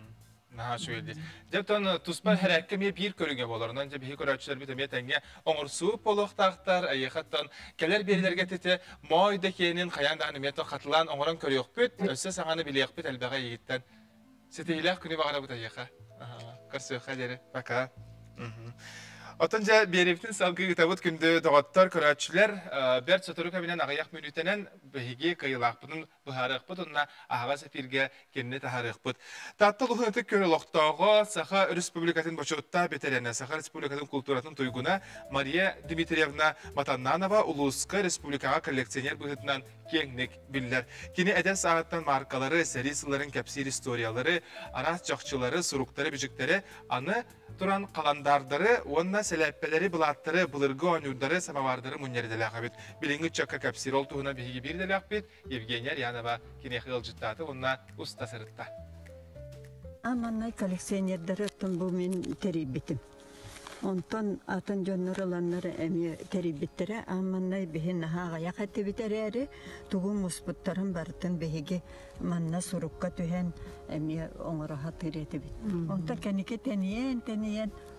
Ha şöyle. Jepton tuspal harakemi bir körüge bolar. Ondan je bir körüçler bitemiye tenge oңорсуу полоктактар айхаттан келер берилерге тете мойдекенин каян да анимето катылан оңорон көрөкпүт. Өсө саганы билекпит албага ийиттен. Сетейлер күнү багара бут айха. Көрсө хадери. Пока. Отонжа беребитин салгы гытабыт күндө доготтор көрөчүлөр бер соторука менен агаяк мүнүтенен беги кыйлакпытын бухарыкпыт онна ага сапирге кенне тахарыкпыт. Таттылыгыты көрөлөктөгө Саха Республикатын бочотта бетерене Саха Республикатын культуратын туйгуна Мария Дмитриевна Матаннанова Улуска Республикага коллекционер быгытынан кеңник биллер. Кини эдес сааттан маркалары, серисыларын кепсир историялары, арас жакчылары, суруктары, бижиктери аны туран каландардары, онна селеппелери, булаттары, булыргы онюрдары, самавардары муннерделяк бит. Билинги чакка кепсир олтугуна биги бирделяк бит. Евгения Рянова кинехи ылжыттаты, онна уста сырытта. Аманнай коллекционердары тон бу мен терибитим. Онтон атын жоннор оланнары эми терибиттере аманнай бихин хага якаты битерери тугун муспуттарын бартын бихиги манна сурукка түһен эми оңороха тирети бит. Онтон кенеке тениен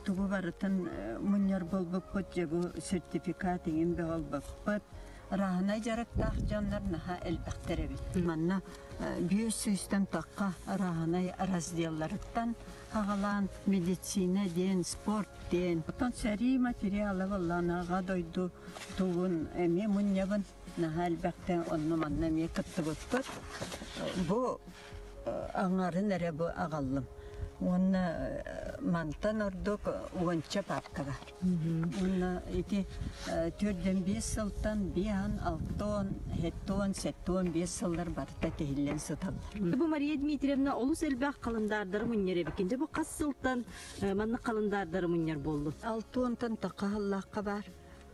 тугу бартын муньяр болбуппут же бу сертификат иңин болбуппут. Раханай жарыктах жоннор наха элбектере бит. Манна бүйөс систем такка раханай разделларыттан хагалан медицина ден, спорт ден. Отон сәри материалы валланага дойду тугун эми муньябын наха элбектен онну манна ме кыттыбыппыт. Бу аңарын эре бу агаллым. Онна мантан ордук уонча папкага. Онна ити 4-5 сылтан биан, 6-10, 7-10, 7-10, 5 сылдар барта tehillen sıtallar. Bu Maria Dmitrievna olus elbaq qalındarları munyer ebikinde bu qas sıltan manna qalındarları munyer boldu. 6-10'tan taqa hallaqqa bar.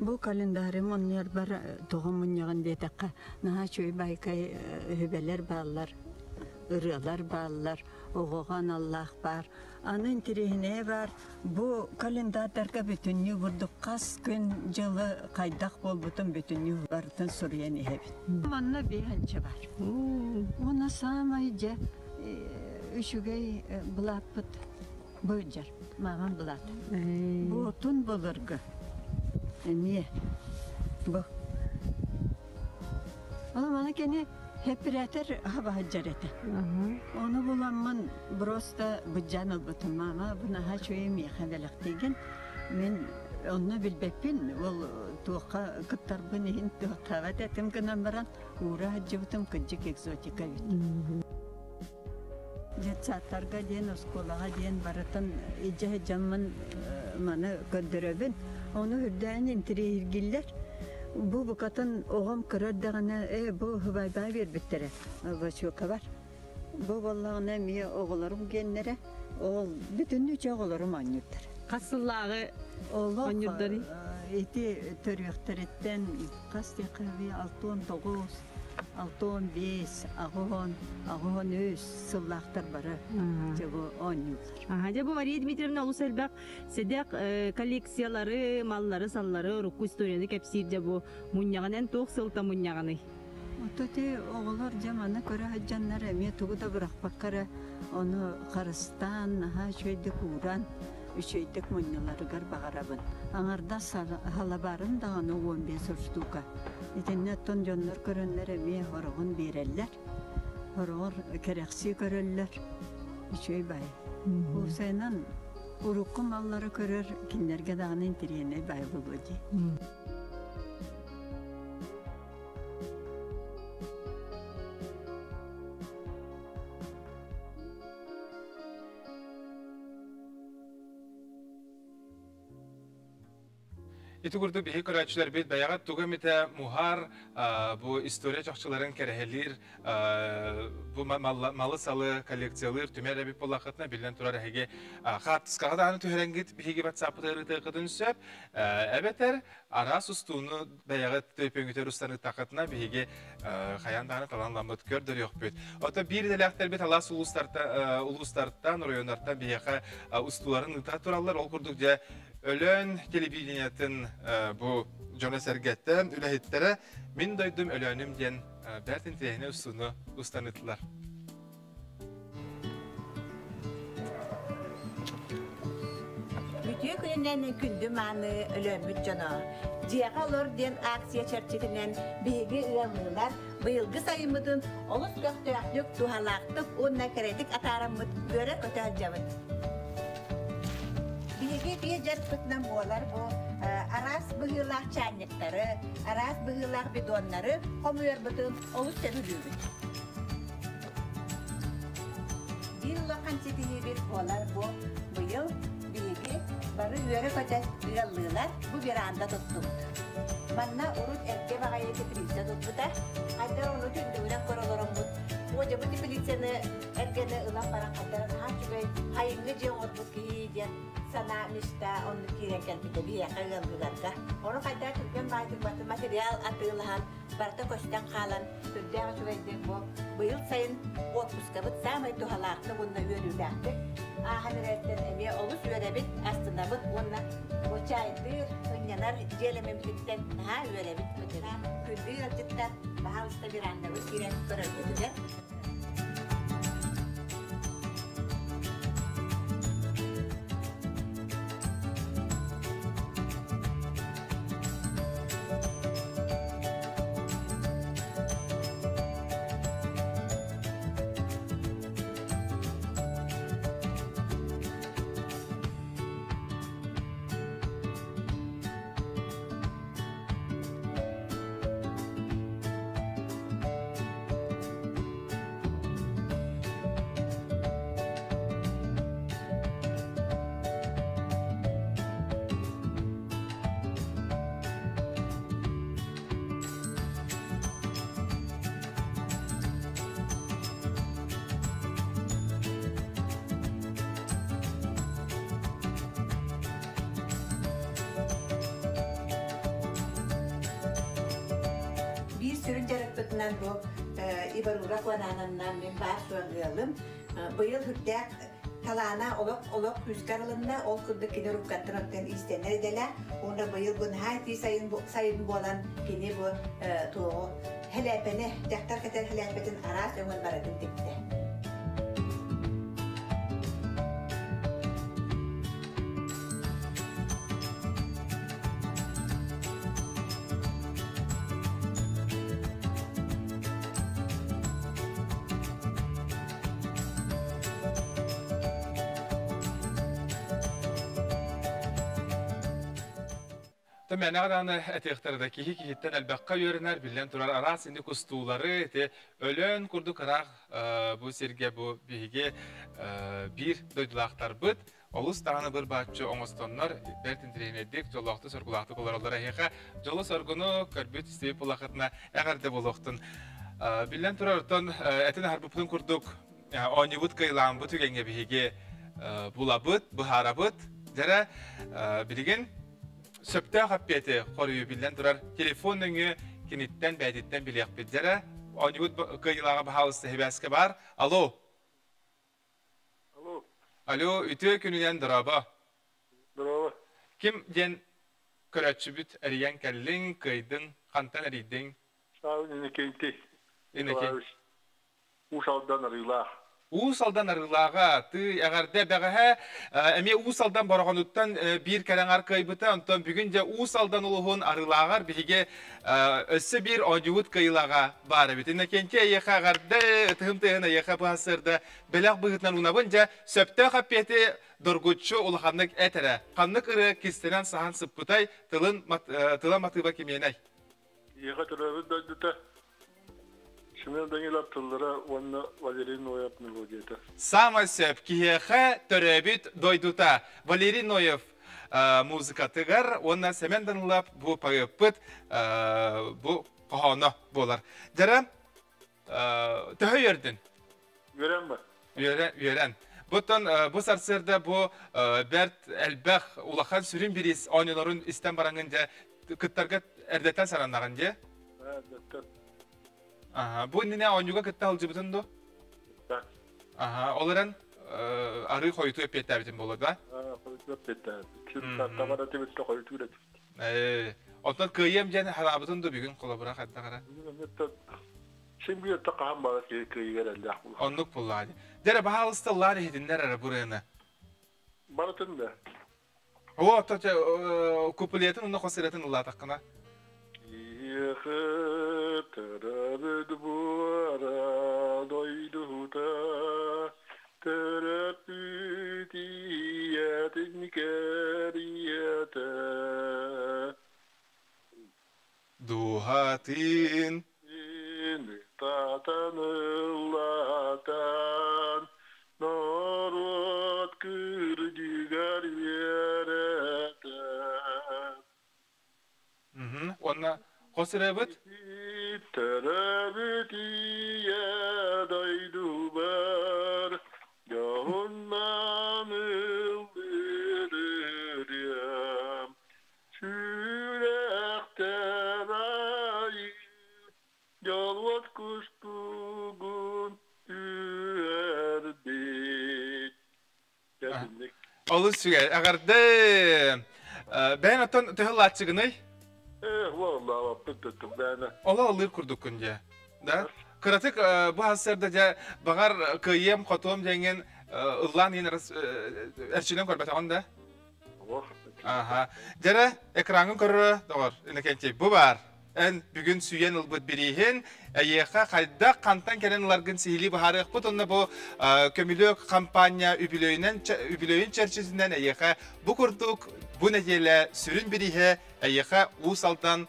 Bu kalendari munyer bar toğum munyağın deytaqa. Naha çöy baykay hübeler bağlar, ırılar bağlar. Oğuğan Allah var. Anın tirihine var. Bu kalendarlarga bütünlüğü vurduk. Kas gün yılı kaydak bol bütün bütünlüğü vardı Suriye'ni hep. Manna bir hançı var. Ona sağmayca üşügey bulapıt böcer. Mağan bulat. Bu otun bulurgu. Niye? Bu. Ama bana gene hep üretir hava hacareti. Onu bulanman brosta bıcanıl bütün ama buna ha şöyle mi xevelek degen. Men onu bilbepin ol tuqa kıttar bunihin tuqa vatetim gınambaran ura hacıvtım kıcık egzotika bit. Jetsatarga diyen oskolaga diyen baratan icah jamman mana göndüröbün. Onu hüdden intirihirgiller. Bu bukatın oğam kırar dağına bu hıbaybay bir bittere. Başka kabar. Bu vallahi ne mi oğullarım genlere. Oğul bütün üç oğullarım anyurdur. Kasıllağı anyurları. Eti törüyekteretten kasti kahve 6-19, 6-15, ağon öz sıllahtar barı. Bu anyurlar. Bu Maria Dmitrievna olus elbaq sedek kolleksiyaları, malları, salları, ruku istoriyani kepsirde bu munyağın en toğ sılta munyağını. Ototi oğullar camana köre haccanlar emiye tuğu da bırakpakara onu Karıstan, şöyde kuran, şöydek munyaları gar bağarabın. Anarda halabarın da onu 15 uçtuğu. İtinne ton jonlar körenler emiye horuğun bireller. Horuğur kereksi köröller. Şöy bay. Bu senan urukum malları körür kinlerge dağının intiriyene bay bulucu. Ити kurdu bihi körәçülәр bit bayağı tuğum ite muhar bu istoriya çakçıların kerehelir bu malı salı kolleksiyalar tümer bit polakatna bilen turar hege hat skağdan tüherengit bihi WhatsApp tırıtı kadın söp ebeter ara sustuğunu bayağı tüpengüter ustanı takatna bihi hayandağını talanlamıt kördür yok bit. Ota bir delekter bit alas uluslardan rayonlardan bihi ustuların ıta turallar ol kurdukça Ölön televizyonatın bu Jona Serget'ten ülehitlere min doydum ölönüm diyen Bertin Tiyahine usunu ustanıttılar. Bütün günlerden kündüm anı ölömüt Jona. Ciğer olur diyen aksiya çerçetinden bilgi ıyanlılar bıyılgı sayımıdın olus göktüğük duhalaktık onunla keredik ataramıd göre kötühalcamıd. Bilgi bir cerpıtnan boğalar bu aras bıhırlar çanyakları, aras bıhırlar bidonları komuyor bütün olus sebülübüt. Bir lokan çetiği bir boğalar bu yıl bilgi barı yöre kötü ıyalılar bu bir anda tuttum. Bana urut erke bagaya getiriyse tuttuda, hatta onu tündüğüne korolorum Hoca bu tipilisini erkene ılan para kadar haçbey hayırlı cevap bu ki diye sana mista onu kireken bir bir yakaladılarga. Onu kadar Türkmen baytık materyal atılan parta koştan kalan Türkmen şöyle bu yıl sayın otuz kabut samay tuhalakta bununla yürüdülerdi. Ahaniretten emiye olur yörebit aslında bununla bu çaydır önceler celememlikten ha yörebit kötüler. Küldüğü cidden daha usta bir anda bu kirek körüldüler. Sürüncerikbetinden bu İbarurak vananından ben başlayalım. Bu yıl hüddek talana olok rüzgarlığında ol kurdakini rukkattıraktan istenir edeler. Onda bu yıl bunu hayati sayın boğalan kini bu tuğu helepeni, dektar kadar helepetin aras öngün baradın dikti. Temene adana etekhterdeki hikihitten elbaqqa yörener bilen turar aras indi kustuğları ete ölön kurdu kırak bu serge bu bihige bir döydülaqtar bıt olus dağını bir batçı oңostonlar Bertin Tiyahine jolaqtı sorgulaqtı kolarollara heqa jolu sorgunu körbüt isteyip bulaqatına eğerde buluqtun bilen turar ton etin harbupun kurduk oñibut kıylan bu tügenge bihige bulabıt buharabıt jara bilgin Söpte happiyeti koruyu bilen durar telefon nöngü kinitten bəditten biliyaq bidzere. Oñibut kıyılağı bahağısı hebeske var. Alo. Alo. Alo, ütü künüyen duraba. Duraba. Kim den körətçü büt eriyen kellin, kıydın, kantan eriydin? Sağ inekenti. İnekenti. Usaldan arıyla. Usaldan arılağa, eğerde beğe emi usaldan borğanuttan bir keren arkayıbıta, ondan bugünce usaldan uluğun arılağar bilge össü bir oñubut kıyılağa var bit. İnekenti yeğe eğerde tığımtığına yeğe bu hasırda belak bıgıtlan unabınca söpte happiyeti dorgutçu uluğanlık etere. Kanlık ırı kistenen sahan sıppıtay tıla matıba kimyenay. Yeğe tarafı döndüte. Şimdi dengeler tıllara onu Valerin Noyev melodiyete. Sama söp kiyeğe töröbüt doyduta. Valerin Noyev музыкатыгар, онна семенданлап бу пайыппыт, бу қоғаны болар. Жара, төхі ердің? Үйрен ба? Үйрен. Бұттан бұ сарсырда бұ бәрт әлбәқ улахан сүрін біріз ойныларын істен бараңында күттарға әрдеттен саранлаған де? Әрдеттен. Бұ нене ойнуға күтті алжы бұтын до? Оларан ары қойты өпетті әбітін болады ба? Қойты өпетті әбітін. Табара тебетті қойты өретті. Онтан күйем жән харабытын до бүгін қола бұрақ әдді қара? Şimdi yatağım var ki kıyıger Onluk pulladı. Dere bahalıstallar hedinler ara buraya. Baratın da. O taca kupuliyetin onu konseretin Allah takına. Yıkıtırıd bu ara doydu da terapütiyetin keriyete Duhatin Tatanıllatan Norot kırdigar yereten Ona konserebit? Terabitiye daydu bar Yahundan ıldırırım Sürekten ayı Yalvat kuştuğun üerdik. Olur süger. Agar de ben atan tehillat çıgınay? Vallahi pıtıttım bana. Ola alır kurduk kunca. Da? Kıratık bu hasırda ja bağar kıyım kotum jengen ıllan yine erçilen korbet onda. Aha. Jara ekranın korru doğru. İnekenti bu var. En bugün süyen ılbıt birihin, ayıqa kayda kantan kelen largın sihili baharıq bu tonda bu kömülük kampanya übülöğün çerçesinden ayıqa bu kurduk, bu necele sürün birihe ayıqa usaltan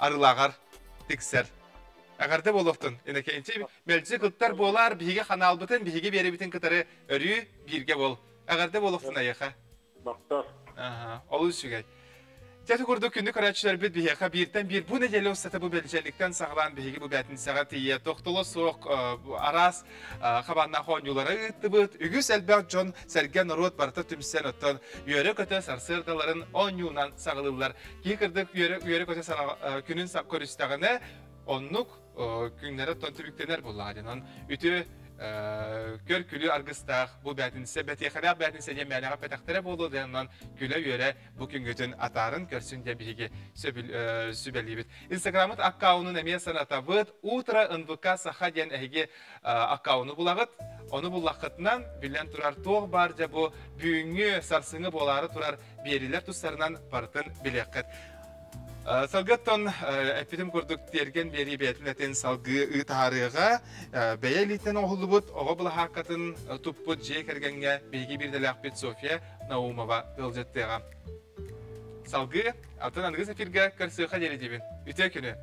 arılağar tikser. Ağarda boluqtun, enekenti melci kıttar bolar, bihige kanal bıtın, bihige beri bitin kıtarı örü birge bol. Ağarda boluqtun ayıqa. Baktar. Aha, olur sügey. Teti kurduk günlük araçlar bir biheqa birden bir bu neceli olsata bu belgelikten sağlan bihigi bu bətin sağa tiye toxtulu soğuk aras xabanna xonyulara ıttıbıt ügüs elbaq John Sergen Rot barta tümsen ottan yörü kötü sarsırdaların 10 yıldan sağılırlar. Ki kırdık yörü kötü günün koristağını onluk günlere tontubüktener bulladınan ütü Körkülü argıstaq bu bətinsə bətiyəxərək bətinsə yeməliğə pətəxtərə bolu deyindən gülə yörə bu gün götün atarın görsündə birigi sübəliyibit. Instagramıt akkaunun əmiyə sanatabıt Ultra NVK saxa den əhiги akkaunu bulağıt. Onu bullaqıtından bilən turar toğ barca bu büyüngü sarsıngı boları turar beriler tuzlarından partın biləqət. Salgıtton epitim kurduk dergen beri betinletin salgı tarığa beyeliten oğulubut oğa bula hakatın tupput jey kergenge bilgi bir de laqbet Sofya Naumova biljetteğam. Salgı altın anıgı sefirge karsıqa jeri debin. Üte günü.